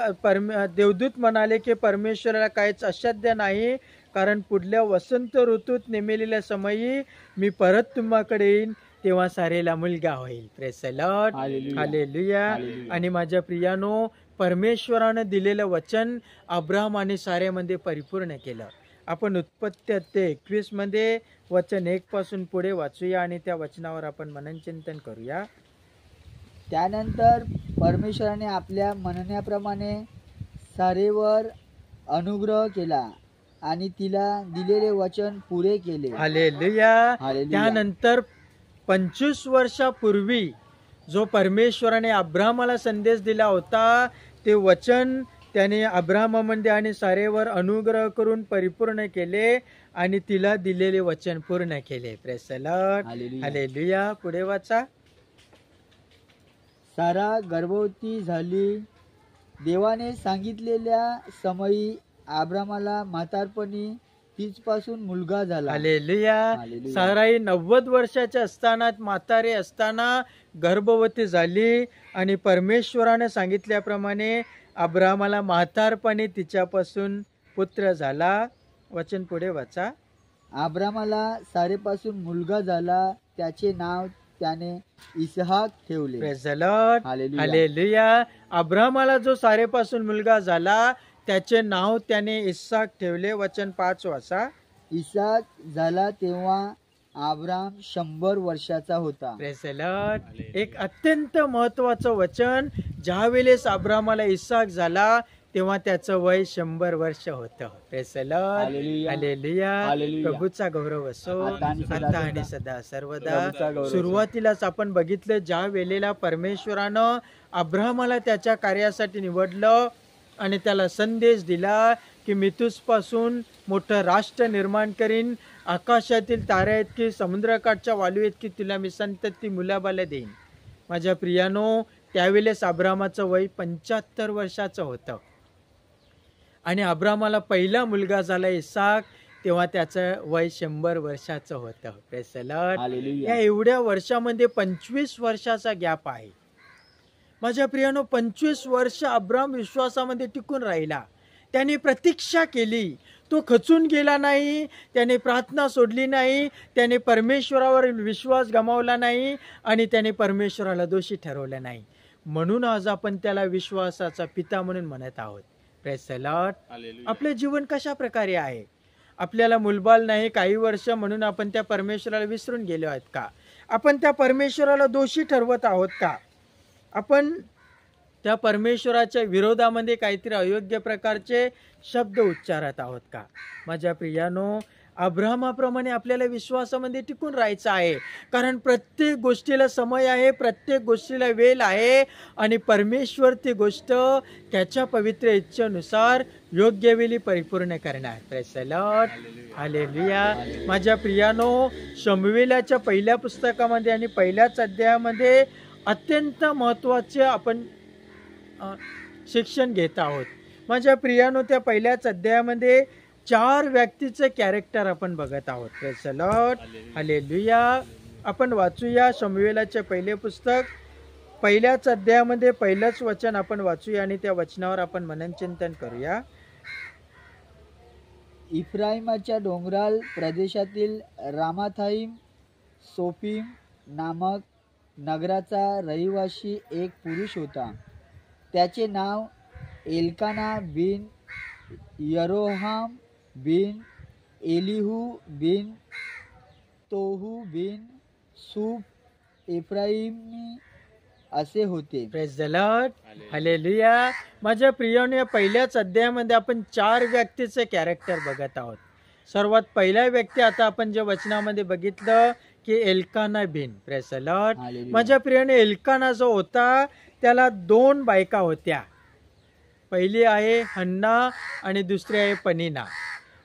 देवदूत म्हणाले की परमेश्वराला काहीच असाध्य नाही, कारण पुढल्या वसंत ऋतूत नेमलेल्या समयी मी परत तुम्हाकडे येईन, तेव्हा सारेला मुलगा होईल. Praise the Lord. हालेलुया. हालेलुया. हालेलुया. आणि माझ्या प्रियानो, परमेश्वरानं दिलेलं वचन अब्राम आणि सारेमध्ये परिपूर्ण केलं. आपण उत्पत्ती 21 मध्ये वचन 1 पासून पुढे वाचूया आणि त्या वचनावर आपण मननचिंतन करूया. त्यानंतर परमेश्वराने आपल्या म्हणण्याप्रमाणे सारेवर अनुग्रह केला आणि तिला दिलेले वचन पुरे केले. हालेलुया. हालेलुया. त्यानंतर 25 वर्षापूर्वी जो परमेश्वराने अब्रामाला संदेश दिला होता, ते वचन त्याने अब्रामामध्ये आणि सारेवर अनुग्रह करून परिपूर्ण केले आणि तिला दिलेले वचन पूर्ण केले. Praise the Lord. हालेलुया. हालेलुया. पुढे वाचा. सारा गर्भवती झाली. देवाने सांगितलेल्या समयी अब्रामाला म्हातारपणी तिचपासून मुलगा झाला. हालेलुया. हालेलुया. साराई 90 वर्षाच्या असताना, म्हातारे असताना गर्भवती झाली आणि परमेश्वराने सांगितल्याप्रमाणे अब्रामाला म्हातारपणी तिच्यापासून पुत्र झाला. वचन पुढे वाचा. अब्रामाला सारेपासून मुलगा झाला, त्याचे नाव त्याने इसहाक ठेवले. Praise the Lord. हालेलुया. हालेलुया. अब्रामाला जो सारेपासून मुलगा झाला, त्याचे नाव त्याने इस्साक ठेवले. वचन 5 वाचा. इसहाक झाला तेव्हा अब्राम 100 वर्षाचा होता. Praise the Lord. एक अत्यंत महत्वाचं वचन. ज्या वेळेस अब्रामाला इस्साक झाला तेव्हा त्याचं वय 100 वर्ष होतं. Praise the Lord. हालेलुया. हालेलुया. हालेलुया. प्रभूचा गौरव असो आता आणि सदा आता आणि सदा. सदा सर्वदा. प्रभूचा गौरव असो. सुरुवातीलाच आपण बघितलं, ज्या वेळेला परमेश्वरानं अब्रामाला त्याच्या कार्यासाठी निवडलं आणि त्याला संदेश दिला की मी तुझपासून मोठं राष्ट्र निर्माण करीन, आकाशातील ताऱ्या इतकी, समुद्रकाठच्या वालू इतकी तुला मी संतती मुलाबाला देईन. माझ्या प्रियानो, त्यावेळेस अब्रामाचं वय 75 वर्षाचं होतं आणि अब्रामाला पहिला मुलगा झाला इसाक, तेव्हा त्याचं वय 100 वर्षाचं होतं. Praise the Lord. हालेलुया. या एवढ्या वर्षामध्ये 25 वर्षाचा गॅप आहे. माझ्या प्रियानो, 25 वर्ष अब्राम विश्वासामध्ये टिकून राहिला. त्याने प्रतीक्षा केली. तो खचून गेला नाही, त्याने प्रार्थना सोडली नाही, त्याने परमेश्वरावर विश्वास गमावला नाही आणि त्याने परमेश्वराला दोषी ठरवलं नाही. म्हणून आज आपण त्याला विश्वासाचा पिता म्हणून म्हणत आहोत. Praise the Lord. आपले जीवन कशा प्रकारे आहे? आपल्याला मुलबाल नाही काही वर्ष म्हणून आपण त्या परमेश्वराला विसरून गेलो आहेत का? आपण त्या परमेश्वराला दोषी ठरवत आहोत का? आपण त्या परमेश्वराच्या विरोधामध्ये काहीतरी अयोग्य प्रकारचे शब्द उच्चारत आहोत का? माझ्या प्रियानो, अब्रामाप्रमाणे आपल्याला विश्वासामध्ये टिकून राहायचं आहे. कारण प्रत्येक गोष्टीला समय आहे, प्रत्येक गोष्टीला वेळ आहे आणि परमेश्वर ती गोष्ट त्याच्या पवित्र इच्छेनुसार योग्य वेळी परिपूर्ण करणार. Praise the Lord. हालेलुया. माझ्या प्रियानो, शमूएलाच्या पहिल्या पुस्तकामध्ये आणि पहिल्याच अध्यायामध्ये अत्यंत महत्त्वाचे आपण शिक्षण घेत आहोत. माझ्या प्रियानो, त्या पहिल्याच अध्यायामध्ये 4 व्यक्तीचे कॅरेक्टर आपण बघत आहोत. Praise the Lord. हालेलुया. आपण वाचूया शमूएलाचे पहिले पुस्तक, पहिल्याच अध्यायामध्ये पहिलंच वचन आपण वाचूया आणि त्या वचनावर आपण मननचिंतन करूया. इफ्राईमाच्या डोंगराळ प्रदेशातील रामाथाईम सोफीम नामक नगराचा रहिवासी एक पुरुष होता. त्याचे नाव एल्काना बिन यरोहाम बिन एलिहू बिन तोहू बिन सूफ एफ्राईमी असे होते. Praise the Lord. हालेलुया. माझ्या प्रियाने, या पहिल्याच अध्यायामध्ये आपण 4 व्यक्तीचे कॅरेक्टर बघत आहोत. सर्वात पहिला व्यक्ती आता आपण जे वचनामध्ये बघितलं की एल्काना बिन. Praise the Lord. हालेलुया. माझ्या प्रियाने, एल्काना जो होता त्याला 2 बायका होत्या. पहिली आहे हन्ना आणि दुसरी आहे पनिना.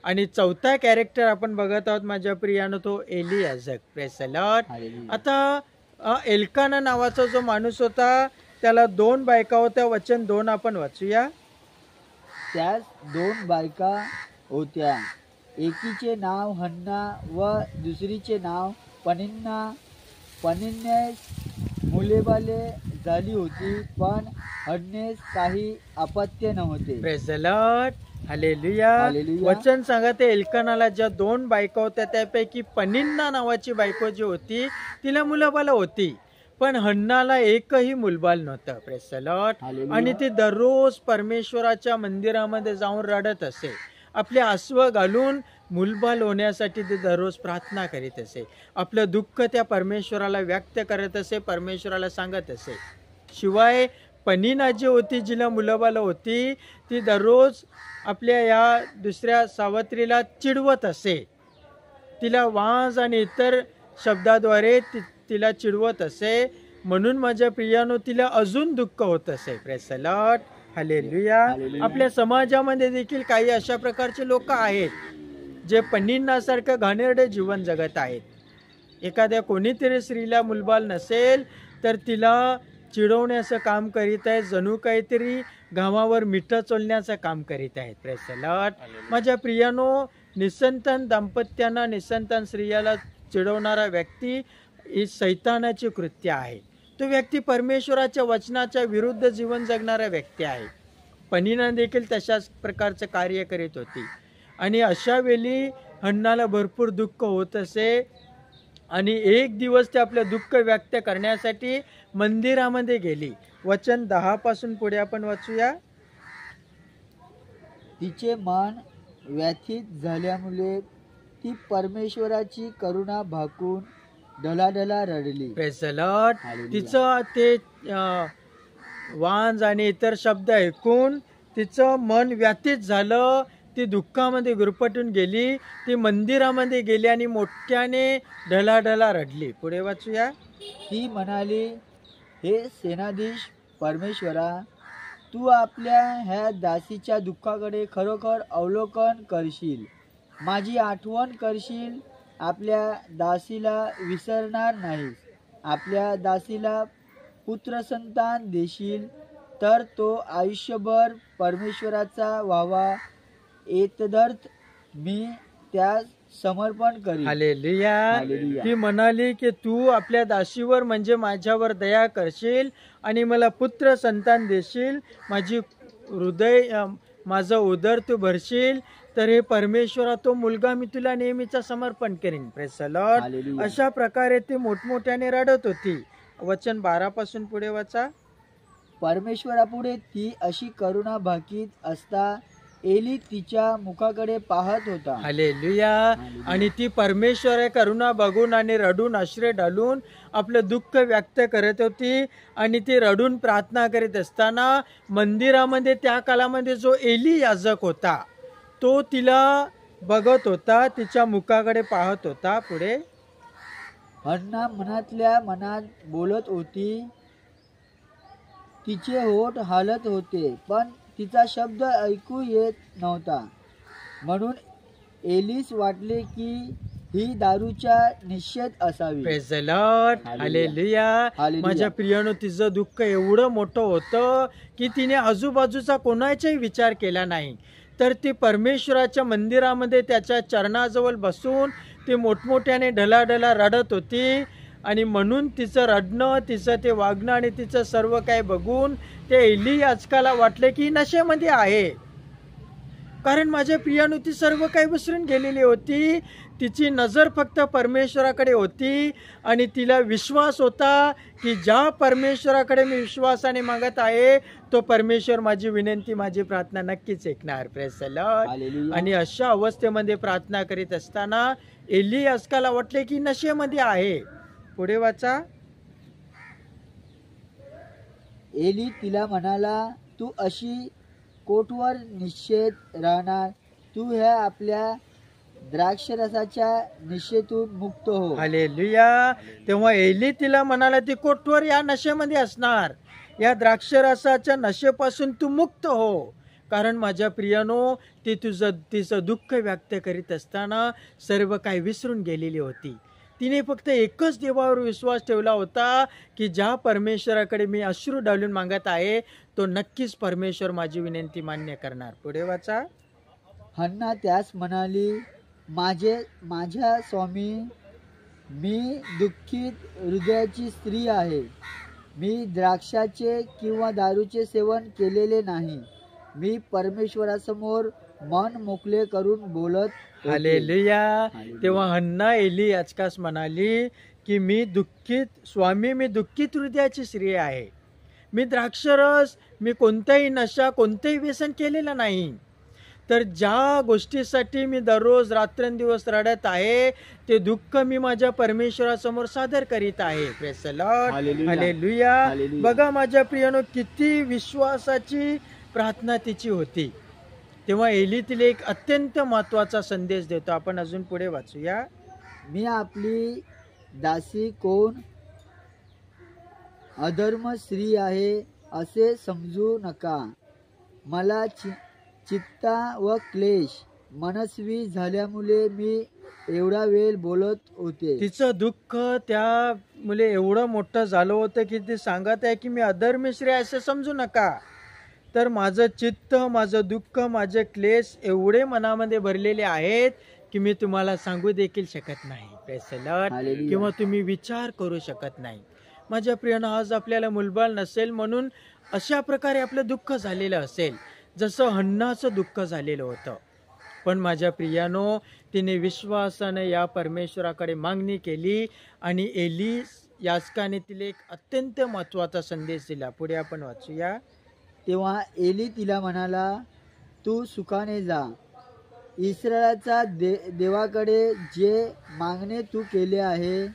आणि चौथा कॅरेक्टर आपण बघत आहोत माझ्या प्रियानं, तो Eliezer. Praise the Lord. Hallelujah. आता एल्काना नावाचा जो माणूस होता त्याला 2 बायका होत्या. वचन 2 आपण वाचूया. त्यास 2 बायका होत्या. एकीचे नाव हन्ना व दुसरीचे नाव पनिन्ना. पनिन्नेस मुलेबाले झाली होती, पण हन्नेस काही अपत्य नव्हते. Praise the Lord. हालेलुया. हालेलुया. वचन सांगा, ते एल्कानाला ज्या 2 बायका होत्या त्यापैकी पनिन्ना नावाची बायको जी होती तिला मुलंबाळ होती, पण हन्नाला एकही मुलबाळ नव्हतं. Praise the Lord. हालेलुया. आणि ती दररोज परमेश्वराच्या मंदिरामध्ये जाऊन रडत असे. आपले आसव घालून मुलबाळ होण्यासाठी ते दररोज प्रार्थना करीत असे. आपलं दुःख त्या परमेश्वराला व्यक्त करत असे, परमेश्वराला सांगत असे. शिवाय पनिना जी होती, जिला मुलंबाळ होती, ती दररोज आपल्या या दुसऱ्या सावत्रीला चिडवत असे. तिला वाज आणि इतर शब्दाद्वारे तिला चिडवत असे. म्हणून माझ्या प्रियानो, तिला अजून दुःख होत असे. Praise the Lord. हालेलुया. हालेलुया. आपल्या समाजामध्ये देखील काही अशा प्रकारचे लोक आहेत जे पनिन्नासारखं घाणेरडे जीवन जगत आहेत. एखाद्या कोणीतरी स्त्रीला मुलबाळ नसेल तर तिला चिडवण्याचं काम करीत आहेत, जणू काहीतरी घामावर मिठं चोलण्याचं काम करीत आहेत. Praise the Lord. माझ्या प्रियानो, निसंतान दाम्पत्यांना, निसंतान स्त्रियाला चिडवणारा व्यक्ती ही सैतानाची कृत्य आहे. तो व्यक्ती परमेश्वराच्या वचनाच्या विरुद्ध जीवन जगणारा व्यक्ती आहे. पनिना देखील तशाच प्रकारचं कार्य करीत होती. आणि अशा वेळी हन्नाला भरपूर दुःख होत असे. आणि एक दिवस ते आपलं दुःख व्यक्त करण्यासाठी मंदिरामध्ये गेली. वचन 10 पासून पुढे आपण वाचूया. तिचे मन व्यथित झाल्यामुळे ती परमेश्वराची करुणा भाकून ढलाढला रडली. Praise the Lord. हालेलुया. तिचं ते वांज आणि इतर शब्द ऐकून तिचं मन व्यथित झालं. ती दुःखामध्ये गुरफटून गेली. ती मंदिरामध्ये गेली आणि मोठ्याने ढलाढला रडली. पुढे वाचूया. ती म्हणाली, हे सेनाधीश परमेश्वरा, तू आपल्या ह्या दासीच्या दुःखाकडे खरोखर अवलोकन करशील, माझी आठवण करशील. आपल्या दासीला विसरणार नाहीस. आपल्या दासीला पुत्रसंतान देशील, तर तो आयुष्यभर परमेश्वराचा व्हावा. एतदर्थ मी त्यास समर्पण करीन. हालेलुया. हालेलुया. ती म्हणाली की तू आपल्या दासीवर म्हणजे माझ्यावर दया करशील आणि मला पुत्र संतान देशील. माझं उदर तू भरशील, तर हे परमेश्वरा, तो मुलगा मी तुला नेहमीचं समर्पण करीन. Praise the Lord. हालेलुया. अशा प्रकारे ती मोठमोठ्याने रडत होती. वचन 12 पासून पुढे वाचा. परमेश्वरापुढे ती अशी करुणा भाकीत असता एली तिच्या मुखाकडे पाहत होता. हालेलुया. आणि ती परमेश्वर करुणा बघून आणि रडून आश्रय ढालून आपलं दुःख व्यक्त करत होती. आणि ती रडून प्रार्थना करीत असताना मंदिरामध्ये त्या काळामध्ये जो एली याजक होता तो तिला बघत होता, तिच्या मुखाकडे पाहत होता. पुढे. हन्ना मनातल्या मनात बोलत होती. तिचे होठ हालत होते, पण तिचा शब्द ऐकू येत नव्हता. म्हणून एलीस वाटले की ही दारूच्या निश्चित असावी. Praise the Lord. हालेलुया. हालेलुया. माझ्या प्रियानो, तिचं दुःख एवढं मोठं होतं की तिने आजूबाजूचा कोणाचाही विचार केला नाही. तर ती परमेश्वराच्या मंदिरामध्ये त्याच्या चरणाजवळ बसून ती मोठमोठ्याने ढलाढला रडत होती. आणि म्हणून तिचं रडणं, तिचं ते वागणं आणि तिचं सर्व काय बघून ते एली याजकाला वाटले की नशेमध्ये आहे. कारण माझ्या प्रियानु ती सर्व काही विसरून गेलेली होती. तिची नजर फक्त परमेश्वराकडे होती आणि तिला विश्वास होता की ज्या परमेश्वराकडे मी विश्वासाने मागत आहे तो परमेश्वर माझी विनंती, माझी प्रार्थना नक्कीच ऐकणार. Praise the Lord. हालेलुया. आणि अशा अवस्थेमध्ये प्रार्थना करीत असताना एली आजकाल वाटले की नशेमध्ये आहे. पुढे वाचा. एली तिला म्हणाला, तू अशी कोठवर निश्चेत राहणार? तू ह्या आपल्या द्राक्षरसाच्या निश्चेतून मुक्त हो. हालेलुया. तेव्हा एली तिला म्हणाला, ती कोठवर या नशेमध्ये असणार, या द्राक्षरसाच्या नशेपासून तू मुक्त हो. कारण माझ्या प्रियानो, ती तिचं दुःख व्यक्त करीत असताना सर्व काही विसरून गेलेली होती. तिने फक्त एकच देवावर विश्वास ठेवला होता की ज्या परमेश्वराकडे मी अश्रू डालून मागत आहे तो नक्कीच परमेश्वर माझी विनंती मान्य करणार. पुढे वाचा. हन्ना त्यास म्हणाली, माझ्या स्वामी, मी दुःखित हृदयाची स्त्री आहे. मी द्राक्षाचे किंवा दारूचे सेवन केलेले नाही. मी परमेश्वरासमोर मन मोकळे करून बोलत होते. हालेलुया. तेव्हा हन्ना एली आजकास म्हणाली की मी दुःखित हृदयाची स्त्री आहे. मी द्राक्षरस, मी कोणताही नशा, कोणतेही व्यसन केलेलं नाही. तर ज्या गोष्टीसाठी मी दररोज रात्रंदिवस रडत आहे ते दुःख मी माझ्या परमेश्वरासमोर सादर करीत आहे. Praise the Lord. हालेलुया. हालेलुया. हालेलुया. बघा माझ्या प्रियानो, किती विश्वासाची प्रार्थना तिची होती. तेव्हा एली तिला एक अत्यंत महत्त्वाचा संदेश देतो. आपण अजून पुढे वाचूया. मी आपली दासी कोण अधर्म स्त्री आहे असे समजू नका. मला चित्ता व क्लेश मनस्वी झाल्यामुळे मी एवढा वेळ बोलत होते. तिचं दुःख त्यामुळे एवढं मोठं झालं होतं की ती सांगत आहे की मी अधर्मी स्त्री आहे असं समजू नका. तर माझं चित्त, माझं दुःख, माझे क्लेश एवढे मनामध्ये भरलेले आहेत की मी तुम्हाला सांगू देखील शकत नाही. Praise the Lord. हालेलुया. किंवा तुम्ही विचार करू शकत नाही. माझ्या प्रियानं, आज आपल्याला मुलबाळ नसेल म्हणून अशा प्रकारे आपलं दुःख झालेलं असेल जसं हन्नाचं दुःख झालेलं होतं. पण माझ्या प्रियानो, तिने विश्वासानं या परमेश्वराकडे मागणी केली आणि एली याजकाने तिला एक अत्यंत महत्त्वाचा संदेश दिला. पुढे आपण वाचूया. तेव्हा एली तिला म्हणाला, तू सुखाने जा. इस्रायलाचा देवाकडे जे मागणे तू केले आहे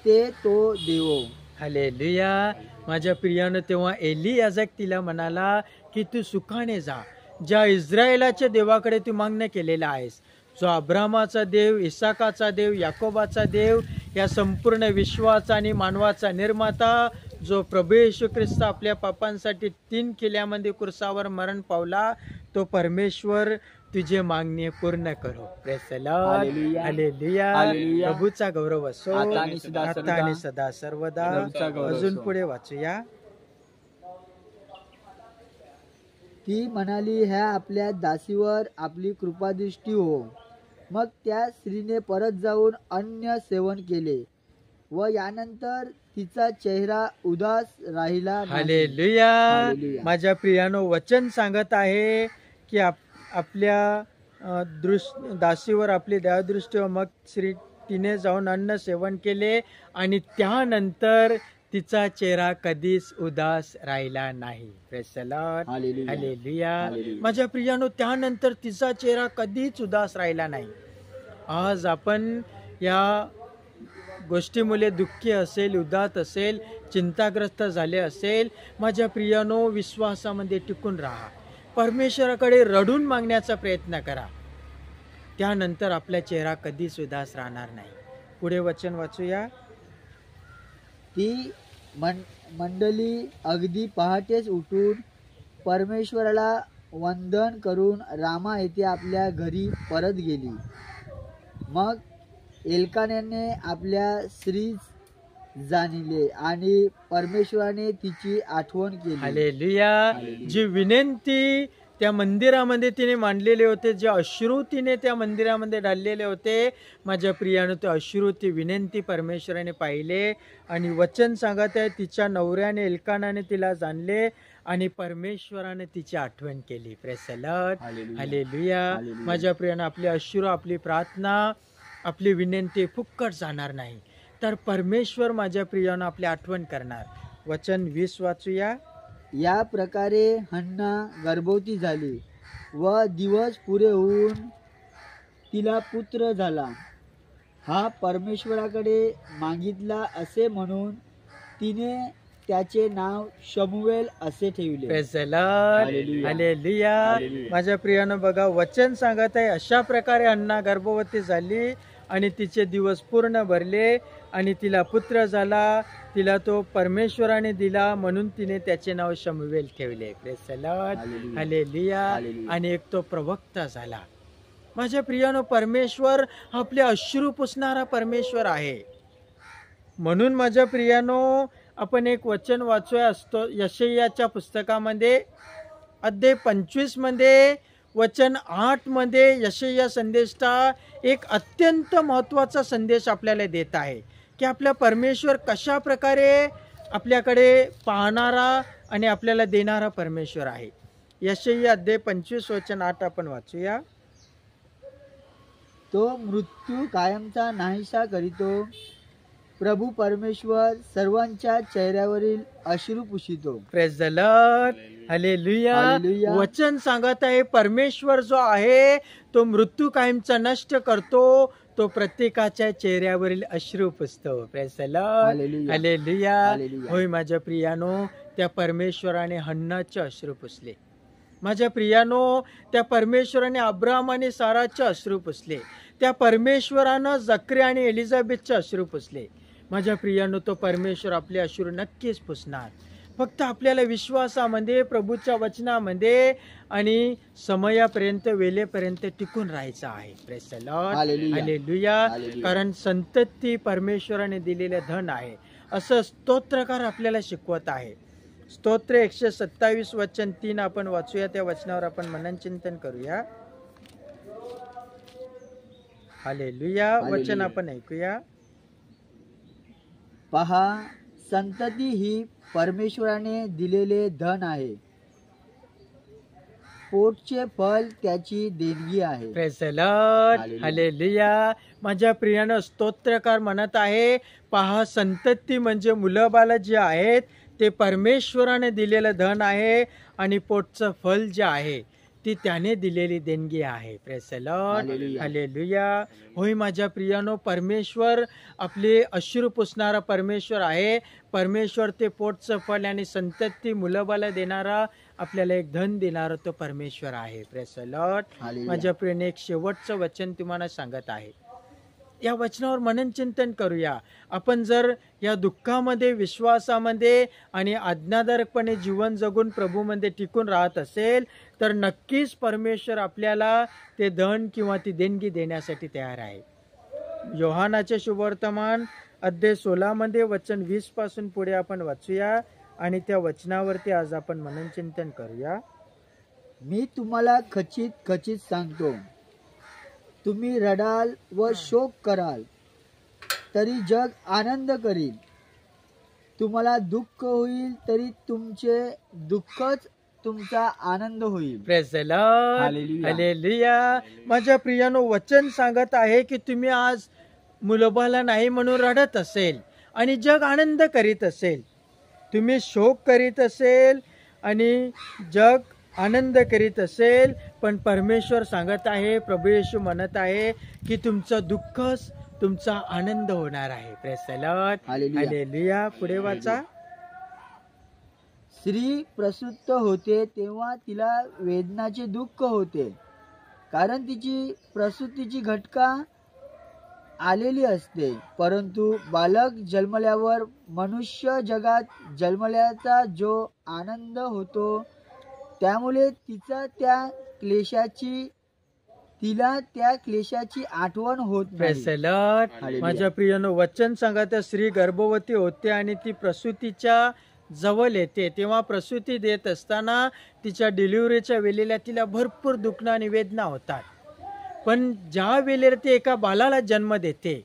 ते तो देवो. हालेलुया. माझ्या प्रियानं, तेव्हा एली याजक तिला म्हणाला की तू सुखाने जा. ज्या इस्रायलाच्या देवाकडे तू मागणं केलेला आहेस, जो अब्रामाचा देव, इसाकाचा देव, याकोबाचा देव, या संपूर्ण विश्वाचा आणि मानवाचा निर्माता, जो प्रभू येशू ख्रिस्त आपल्या पापांसाठी 3 किल्ल्यामध्ये क्रूसावर मरण पावला, तो परमेश्वर तुझे मागणी पूर्ण करो. Praise the Lord. हालेलुया. हालेलुया. हालेलुया. प्रभूचा गौरव असो आता आणि सदा आता आणि सदा सर्वदा. प्रभूचा गौरव अजून असो. पुढे वाचूया. ती म्हणाली, ह्या आपल्या दासीवर आपली कृपादृष्टी हो. मग त्या स्त्रीने परत जाऊन अन्न सेवन केले व यानंतर तिचा चेहरा उदास राहिला नाही. हालेलुया. हालेलुया. माझ्या प्रियानो, वचन सांगत आहे की आपल्या दासीवर आपली दयादृष्टी हो. मग तिने जाऊन अन्न सेवन केले आणि त्यानंतर तिचा चेहरा कधीच उदास राहिला नाही. Praise the Lord. हालेलुया. हालेलुया. हालेलुया. माझ्या प्रियानो, त्यानंतर तिचा चेहरा कधीच उदास राहिला नाही. आज आपण या गोष्टीमुळे दुःखी असेल, उदास असेल, चिंताग्रस्त झाले असेल, माझ्या प्रियानो, विश्वासामध्ये टिकून राहा. परमेश्वराकडे रडून मागण्याचा प्रयत्न करा. त्यानंतर आपला चेहरा कधीच उदास राहणार नाही. पुढे वचन वाचूया. ती मंडळी अगदी पहाटेच उठून परमेश्वराला वंदन करून रामा येथे आपल्या घरी परत गेली. मग एल्कानाने आपल्या स्त्रीस जाणले आणि परमेश्वराने तिची आठवण केली. हालेलुया. हालेलुया. जी विनंती त्या मंदिरामध्ये तिने मांडलेले होते, जे अश्रू तिने त्या मंदिरामध्ये ढाललेले होते, माझ्या प्रियानं ते अश्रू, ती विनंती परमेश्वराने पाहिले आणि वचन सांगत आहे तिच्या नवऱ्याने एल्कानाने तिला जाणले आणि परमेश्वराने तिची आठवण केली. Praise the Lord. हालेलुया. हालेलुया. हालेलुया. माझ्या प्रियानं आपले अश्रू, आपली प्रार्थना, आपली विनंती फुक्कट जाणार नाही, तर परमेश्वर माझ्या प्रियानं आपली आठवण करणार. वचन 20 वाचूया. या प्रकारे हन्ना गर्भवती झाली व दिवस पुरे होऊन तिला पुत्र झाला. हा परमेश्वराकडे मागितला असे म्हणून तिने त्याचे नाव शमुवेल असे ठेवले. Praise the Lord. हालेलुया. हालेलुया. हालेलुया. माझ्या प्रियानं बघा, वचन सांगत आहे अशा प्रकारे हन्ना गर्भवती झाली आणि तिचे दिवस पूर्ण भरले आणि तिला पुत्र झाला. तिला तो परमेश्वराने दिला म्हणून तिने त्याचे नाव शमुवेल ठेवले. Praise the Lord. हालेलुया. हालेलुया. हालेलुया. आणि एक तो प्रवक्ता झाला. माझ्या प्रियानो, परमेश्वर आपले अश्रू पुसणारा परमेश्वर आहे. म्हणून माझ्या प्रियानो, आपण एक वचन वाचूया असतो यशायाच्या पुस्तकामध्ये अध्याय 25 मध्ये वचन 8 मध्ये यशाया संदेशचा एक अत्यंत महत्त्वाचा संदेश आपल्याला देत आहे की आपला परमेश्वर कशा प्रकारे आपल्याकडे पाहणारा आणि आपल्याला देणारा परमेश्वर आहे. यशाया अध्याय 25 वचन 8 आपण वाचूया. तो मृत्यू कायमचा नाहीसा करीतो. प्रभू परमेश्वर सर्वांच्या चेहऱ्यावरील अश्रू पुसितो. Praise the Lord. हालेलुया. हालेलुया. वचन सांगत आहे परमेश्वर जो आहे तो मृत्यू कायमचा नष्ट करतो. तो प्रत्येकाच्या चेहऱ्यावरील अश्रू पुसतो. Praise the Lord. हालेलुया. हालेलुया. हालेलुया. होय माझ्या प्रियानो, त्या परमेश्वराने हन्नाचे अश्रू पुसले. माझ्या प्रियानो, त्या परमेश्वराने अब्राहम आणि साराचे अश्रू पुसले. त्या परमेश्वरानं जकरिया आणि एलिझाबेथचे अश्रू पुसले. माझ्या प्रियानो, तो परमेश्वर आपले अश्रू नक्कीच पुसणार. फक्त आपल्याला विश्वासामध्ये, प्रभूच्या वचनामध्ये आणि समयापर्यंत, वेळेपर्यंत टिकून राहायचं आहे. Praise the Lord. हालेलुया. हालेलुया. हालेलुया. कारण संतती परमेश्वराने दिलेले धन आहे असं स्तोत्रकार आपल्याला शिकवत आहे. स्तोत्र 127 वचन 3 आपण वाचूया. त्या वचनावर आपण मननचिंतन करूया. हालेलुया. हालेलुया. वचन आपण ऐकूया. पहा, संतती ही परमेश्वराने दिलेले धन आहे. पोटचे फल त्याची देणगी आहे. Praise the Lord. हालेलुया. हालेलुया. माझ्या प्रियानं स्तोत्रकार म्हणत आहे, पहा, संतती म्हणजे मुलं बाळ जे आहेत ते परमेश्वराने दिलेलं धन आहे आणि पोटचं फल जे आहे ती त्याने दिलेली देणगी आहे. Praise the Lord. हालेलुया. हालेलुया. होय माझ्या प्रियानो, परमेश्वर आपले अश्रू पुसणारा परमेश्वर आहे. परमेश्वर ते पोटचं फल आणि संतती मुलं बाळ देणारा, आपल्याला एक धन देणारा तो परमेश्वर आहे. Praise the Lord. हालेलुया. माझ्या प्रियाने एक शेवटचं वचन तुम्हाला सांगत आहे. या वचनावर मननचिंतन करूया. आपण जर या दुःखामध्ये, विश्वासामध्ये आणि आज्ञाधारकपणे जीवन जगून प्रभूमध्ये टिकून राहत असेल तर नक्कीच परमेश्वर आपल्याला ते धन किंवा ती देणगी देण्यासाठी तयार आहे. योहानाचे शुभवर्तमान अध्याय 16 मध्ये वचन 20 पासून पुढे आपण वाचूया आणि त्या वचनावरती आज आपण मननचिंतन करूया. मी तुम्हाला खचित खचित सांगतो, तुम्ही रडाल व शोक कराल तरी जग आनंद करील. तुम्हाला दुःख होईल तरी तुमचे दुःखच तुमचा आनंद होईल. Praise the Lord. हालेलुया. हालेलुया. माझ्या प्रियानो, वचन सांगत आहे की तुम्ही आज मुलबाला नाही म्हणून रडत असेल आणि जग आनंद करीत असेल, तुम्ही शोक करीत असेल आणि जग आनंद करीत असेल, पण परमेश्वर सांगत आहे, प्रभू येशू म्हणत आहे की तुमचं दुःखच तुमचा आनंद होणार आहे. Praise the Lord. हालेलुया. हालेलुया. पुढे वाचा. स्त्री प्रसूत होते तेव्हा तिला वेदनाचे दुःख होते, कारण तिची प्रसूतीची घटका आलेली असते. परंतु बालक जन्मल्यावर मनुष्य जगात जन्मल्याचा जो आनंद होतो त्यामुळे तिला त्या क्लेशाची आठवण होत प्रेज द नाही. लॉर्ड. हालेलुया. माझ्या प्रियानो, वचन सांगत स्त्री गर्भवती होते आणि ती प्रसूतीच्या जवळ येते. तेव्हा प्रसूती देत असताना तिच्या डिलिव्हरीच्या वेळेला तिला भरपूर दुखणं आणि वेदना होतात. पण ज्या वेळेला ती एका बालाला जन्म देते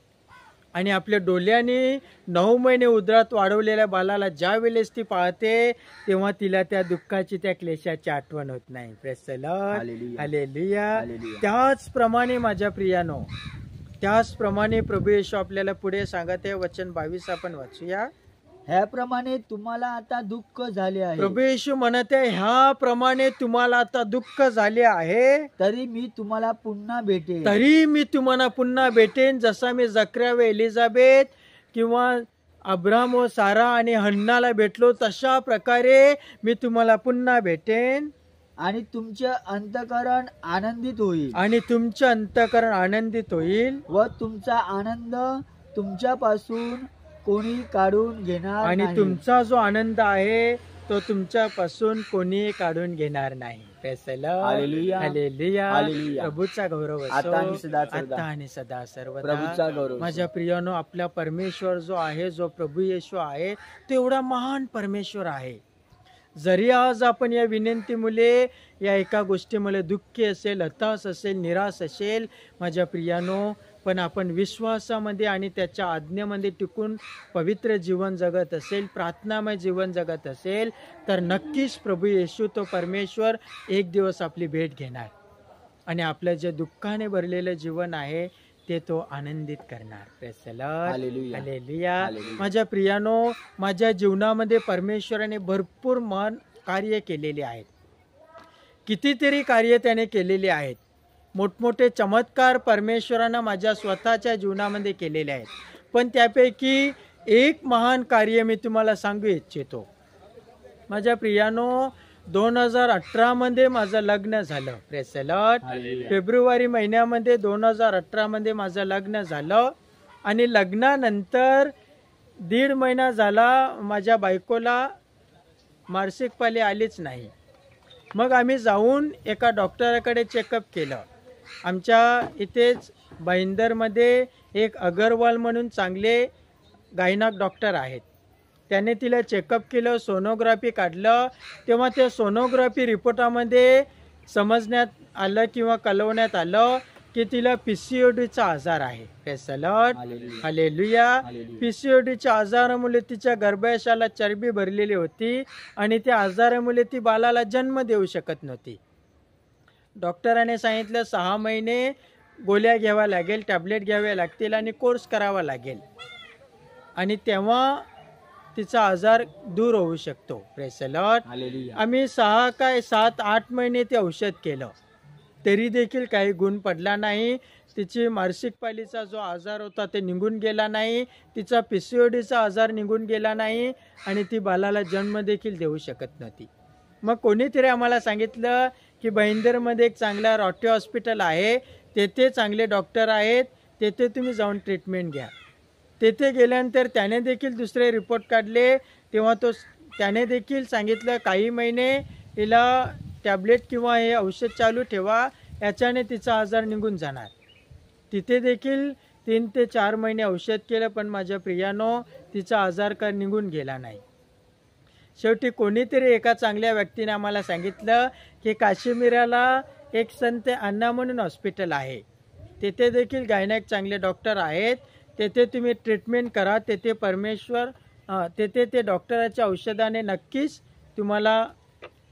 आणि आपल्या डोळ्याने 9 महिने उदरात वाढवलेल्या बालाला ज्या वेळेस ती पाहते तेव्हा तिला त्या दुःखाची, त्या क्लेशाची आठवण होत नाही. Praise the Lord. हालेलुया. हालेलुया. हालेलुया. त्याचप्रमाणे माझ्या प्रियानो, त्याचप्रमाणे प्रभू येशू आपल्याला पुढे सांगत आहे. वचन 22 आपण वाचूया. ह्याप्रमाणे तुम्हाला आता दुःख झाले आहे, प्रभू येशू म्हणत आहे, ह्याप्रमाणे तुम्हाला आता दुःख झाले आहे, तरी मी तुम्हाला पुन्हा भेटेन. तरी मी तुम्हाला पुन्हा भेटेन. जसा मी जकर्या व एलिझाबेथ किंवा अब्राम व सारा आणि हन्नाला भेटलो, तशा प्रकारे मी तुम्हाला पुन्हा भेटेन आणि तुमचे अंतःकरण आनंदित होईल, आणि तुमचे अंतःकरण आनंदित होईल, व तुमचा आनंद तुमच्यापासून कोणी काढून घेणार आणि नाही. तुमचा जो आनंद आहे तो तुमच्यापासून कोणी काढून घेणार नाही. Praise the Lord. हालेलुया. हालेलुया. हालेलुया. प्रभूचा गौरव असो. आता आणि सदा सर्वदा. आता आणि सदा सर्वदा. प्रभूचा गौरव असो. माझ्या प्रियानो, आपला परमेश्वर जो आहे, जो प्रभू येशू आहे, तो एवढा महान परमेश्वर आहे. जरी आज आपण या विनंतीमुळे, या एका गोष्टीमुळे दुःखी असेल, हताश असेल, निराश असेल, माझ्या प्रियानो, पण आपण विश्वासामध्ये आणि त्याच्या आज्ञेमध्ये टिकून पवित्र जीवन जगत असेल, प्रार्थनामय जीवन जगत असेल, तर नक्कीच प्रभू येशू, तो परमेश्वर, एक दिवस आपली भेट घेणार आणि आपलं जे दुःखाने भरलेलं जीवन आहे ते तो आनंदित करणार. Praise the Lord. हालेलुया. हालेलुया. हालेलुया. माझ्या प्रियानो, माझ्या जीवनामध्ये परमेश्वराने भरपूर महान कार्य केलेले आहेत. कितीतरी कार्य त्याने केलेली आहेत. मोठमोठे चमत्कार परमेश्वरानं माझ्या स्वतःच्या जीवनामध्ये केलेले आहेत. पण त्यापैकी एक महान कार्य मी तुम्हाला सांगू इच्छितो. माझ्या प्रियानो, 2018 मध्ये माझं लग्न झालं. Praise the Lord. Hallelujah. February महिन्यामध्ये 2018 मध्ये माझं लग्न झालं आणि लग्नानंतर 1.5 महिना झाला माझ्या बायकोला मासिक पाळी आलीच नाही. मग आम्ही जाऊन एका डॉक्टराकडे चेकअप केलं. आमच्या इथेच भाईंदरमध्ये एक अगरवाल म्हणून चांगले गायनाक डॉक्टर आहेत. त्याने तिला चेकअप केलं, सोनोग्राफी काढलं. तेव्हा त्या सोनोग्राफी रिपोर्टामध्ये समजण्यात आलं किंवा कळवण्यात आलं की तिला PCODचा आजार आहे. Praise the Lord. हालेलुया. हालेलुया. हालेलुया. PCODच्या आजारामुळे तिच्या गर्भाशयाला चरबी भरलेली होती आणि त्या आजारामुळे ती बाळाला जन्म देऊ शकत नव्हती. डॉक्टराने सांगितलं 6 महिने गोळ्या घ्याव्या लागेल, टॅबलेट घ्याव्या लागतील आणि कोर्स करावा लागेल आणि तेव्हा तिचा आजार दूर होऊ शकतो. Praise the Lord. हालेलुया. आम्ही 7-8 महिने ते औषध केलं, तरी देखील काही गुण पडला नाही. तिची मासिक पाळीचा जो आजार होता ते निघून गेला नाही, तिचा PCODचा आजार निघून गेला नाही आणि ती बाळाला जन्म देखील देऊ शकत नव्हती. मग कोणीतरी आम्हाला सांगितलं की भाईंदरमध्ये एक चांगला रॉटी हॉस्पिटल आहे, तेथे चांगले डॉक्टर आहेत, तेथे तुम्ही जाऊन ट्रीटमेंट घ्या. तेथे गेल्यानंतर त्याने देखील दुसरे रिपोर्ट काढले. तेव्हा त्याने देखील सांगितलं काही महिने हिला टॅबलेट किंवा हे औषध चालू ठेवा, याच्याने तिचा आजार निघून जाणार. तिथे देखील 3 ते 4 महिने औषध केलं, पण माझ्या प्रियानो, तिचा आजार काय निघून गेला नाही. शेवटी कोणीतरी एका चांगल्या व्यक्तीने आम्हाला सांगितलं की काश्मीराला एक संत अण्णा म्हणून हॉस्पिटल आहे, तेथे देखील गायनाक चांगले डॉक्टर आहेत, तेथे तुम्ही ट्रीटमेंट करा. तेथे तेथे ते डॉक्टराच्या औषधाने नक्कीच तुम्हाला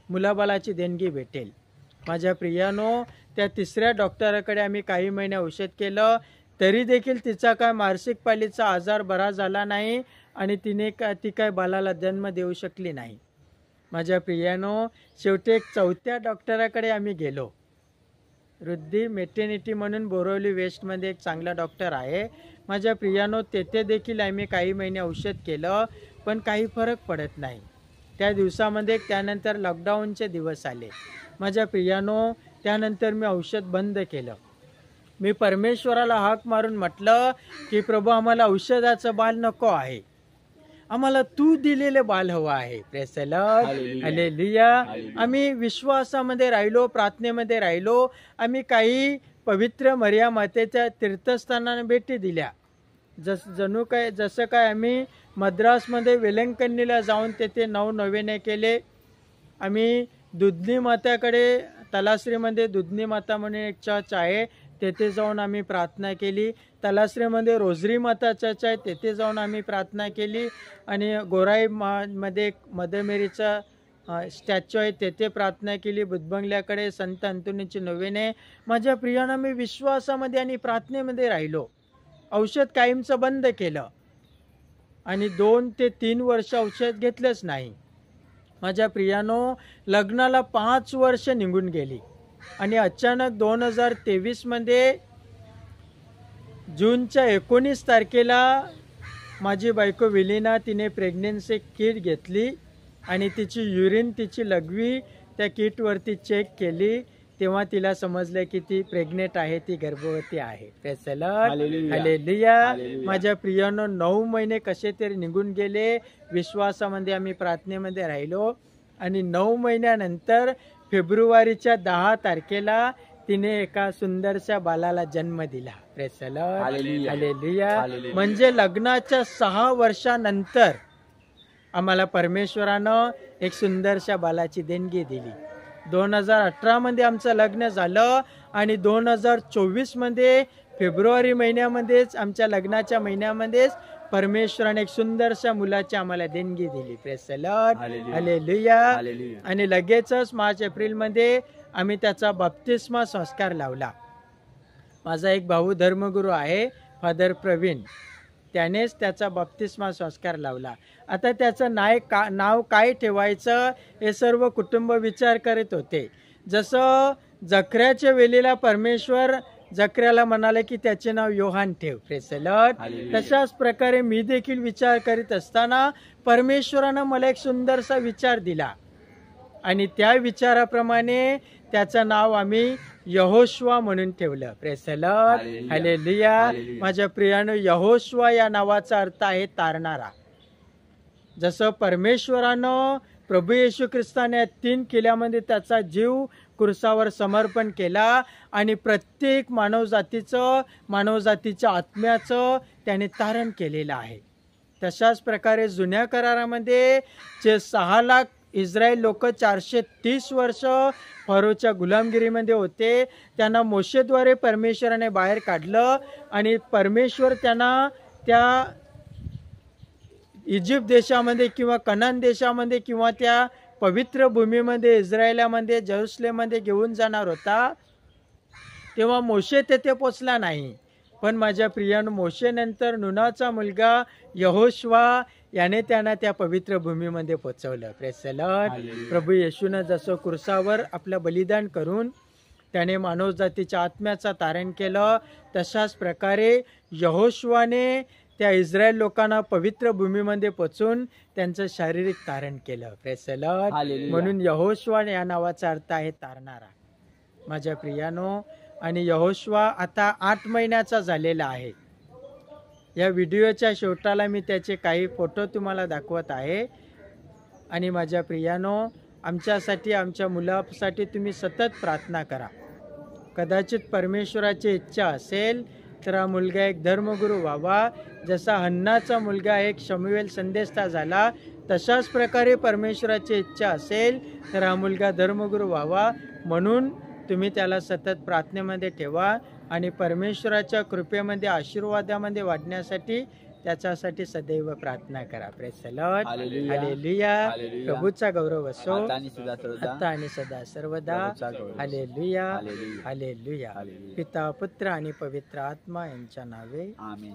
मुलाबाळाची देणगी भेटेल. माझ्या प्रियानो, त्या 3ऱ्या डॉक्टराकडे आम्ही काही महिने औषध केलं, तरी देखील तिचा काय मासिक पाळीचा आजार बरा झाला नाही आणि ती काय बाळाला जन्म देऊ शकली नाही. माझ्या प्रियानो, शेवटी एक 4थ्या डॉक्टराकडे आम्ही गेलो. रुद्धी मेटर्निटी म्हणून बोरवली वेस्टमध्ये एक चांगला डॉक्टर आहे. माझ्या प्रियानो, तेथे देखील आम्ही काही महिने औषध केलं, पण काही फरक पडत नाही. त्या दिवसामध्ये त्यानंतर लॉकडाऊनचे दिवस आले. माझ्या प्रियानो, त्यानंतर मी औषध बंद केलं. मी परमेश्वराला हाक मारून म्हटलं की प्रभू, आम्हाला औषधाचं बाल नको आहे, आम्हाला तू दिलेले बाल हवं आहे. Praise the Lord. हालेलुया. आम्ही विश्वासामध्ये राहिलो, प्रार्थनेमध्ये राहिलो. आम्ही काही पवित्र मरिया मातेच्या तीर्थस्थानांना भेटी दिल्या. जसं काय आम्ही मद्रासमध्ये वेलंकन्नीला जाऊन तेथे 9 नवेने केले. आम्ही दुधनी माताकडे, तलासरीमध्ये दुधनी माता म्हणून एक चर्च आहे, तेथे जाऊन आम्ही प्रार्थना केली. तलासरीमध्ये रोजरी माता चर्च आहे, तेथे जाऊन आम्ही प्रार्थना केली. आणि गोराई मध्ये मदर मेरीचा स्टॅच्यू आहे, तेथे प्रार्थना केली. बुधबंगल्याकडे संत अंतोनीची नोवेने. माझ्या प्रियानं मी विश्वासामध्ये आणि प्रार्थनेमध्ये राहिलो. औषध कायमचं बंद केलं आणि 2 ते 3 वर्ष औषध घेतलंच नाही. माझ्या प्रियानो, लग्नाला 5 वर्ष निघून गेली आणि अचानक 2023 मध्ये जूनच्या 19 तारखेला माझी बायको विलीना, तिने प्रेग्नन्सी किट घेतली आणि तिची युरिन, तिची लघवी त्या किटवरती चेक केली. तेव्हा तिला समजलं की ती प्रेग्नेंट आहे, ती गर्भवती आहे. Praise the Lord, hallelujah. माझ्या प्रियानो, 9 महिने कसे तरी निघून गेले. विश्वासामध्ये आम्ही प्रार्थनेमध्ये राहिलो आणि 9 महिन्यानंतर फेब्रुवारीच्या 10 तारखेला तिने एका सुंदरशा बालाला जन्म दिला. Praise the Lord, hallelujah. म्हणजे लग्नाच्या 6 वर्षानंतर आम्हाला परमेश्वरानं एक सुंदरशा बालाची देणगी दिली. 2018 मध्ये आमचं लग्न झालं आणि 2024 मध्ये फेब्रुवारी महिन्यामध्येच, आमच्या लग्नाच्या महिन्यामध्येच परमेश्वराने एक सुंदरशा मुलाची आम्हाला देणगी दिली. Praise the Lord, hallelujah. आणि लगेचच मार्च एप्रिल मध्ये आम्ही त्याचा बप्तिस्मा संस्कार लावला. माझा एक भाऊ धर्मगुरू आहे, फादर प्रवीण, त्यानेच त्याचा बप्तिस्मा संस्कार लावला. आता त्याचं नाव काय ठेवायचं हे सर्व कुटुंब विचार करीत होते. जसं जकऱ्याच्या वेळेला परमेश्वर जकऱ्याला म्हणाले की त्याचे नाव योहान ठेव. Praise the Lord. तशाच प्रकारे मी देखील विचार करीत असताना परमेश्वरानं मला एक सुंदरसा विचार दिला आणि त्या विचाराप्रमाणे त्याचं नाव आम्ही यहोशुआ म्हणून ठेवलं. Praise the Lord, hallelujah. माझ्या प्रियानो, यहोशुआ या नावाचा अर्थ आहे तारणारा. जसं परमेश्वरानं प्रभू येशू ख्रिस्ताने 3 किल्ल्यामध्ये त्याचा जीव क्रूसावर समर्पण केला आणि प्रत्येक मानवजातीच्या आत्म्याचं त्याने तारण केलेलं आहे. तशाच प्रकारे जुन्या करारामध्ये जे 6 लाख इस्रायल लोक 430 वर्ष फरोच्या गुलामगिरीमध्ये होते, त्यांना मोशेद्वारे परमेश्वराने बाहेर काढलं आणि परमेश्वर त्यांना त्या इजिप्त देशामध्ये किंवा कनान देशामध्ये किंवा त्या पवित्र भूमीमध्ये इस्रायलामध्ये जेरुसलेममध्ये घेऊन जाणार होता. तेव्हा मोशे तेथे पोचला नाही. पण माझ्या प्रियानं, मोशेनंतर नूनाचा मुलगा यहोशुआ याने त्यांना त्या पवित्र भूमीमध्ये पोचवलं. Praise the Lord. प्रभू येशूनं जसं क्रूसावर आपलं बलिदान करून त्याने मानवजातीच्या आत्म्याचा तारण केलं, तशाच प्रकारे यहोशुआने त्या इस्रायल लोकांना पवित्र भूमीमध्ये पोचून त्यांचं शारीरिक तारण केलं. Praise the Lord. म्हणून यहोशुआ या नावाचा अर्थ आहे तारणारा. माझ्या प्रियानो, आणि यहोशुआ आता 8 महिन्याचा झालेला आहे. या व्हिडिओच्या शेवटाला मी त्याचे काही फोटो तुम्हाला दाखवत आहे. आणि माझ्या प्रियानो, आमच्यासाठी, आमच्या मुलासाठी तुम्ही सतत प्रार्थना करा. कदाचित परमेश्वराची इच्छा असेल तर हा मुलगा एक धर्मगुरू व्हावा. जसा हन्नाचा मुलगा एक शमूएल संदेशता झाला, तशाच प्रकारे परमेश्वराची इच्छा असेल तर हा मुलगा धर्मगुरू व्हावा. म्हणून तुम्ही त्याला सतत प्रार्थनेमध्ये ठेवा आणि परमेश्वराच्या कृपेमध्ये, आशीर्वादामध्ये वाढण्यासाठी त्याच्यासाठी सदैव प्रार्थना करा. Praise the Lord, hallelujah. प्रभूचा गौरव असो आता आणि सदा सर्वदा. हालेलुया, हालेलुया. पिता, पुत्र आणि पवित्र आत्मा यांच्या नावे, आमेन.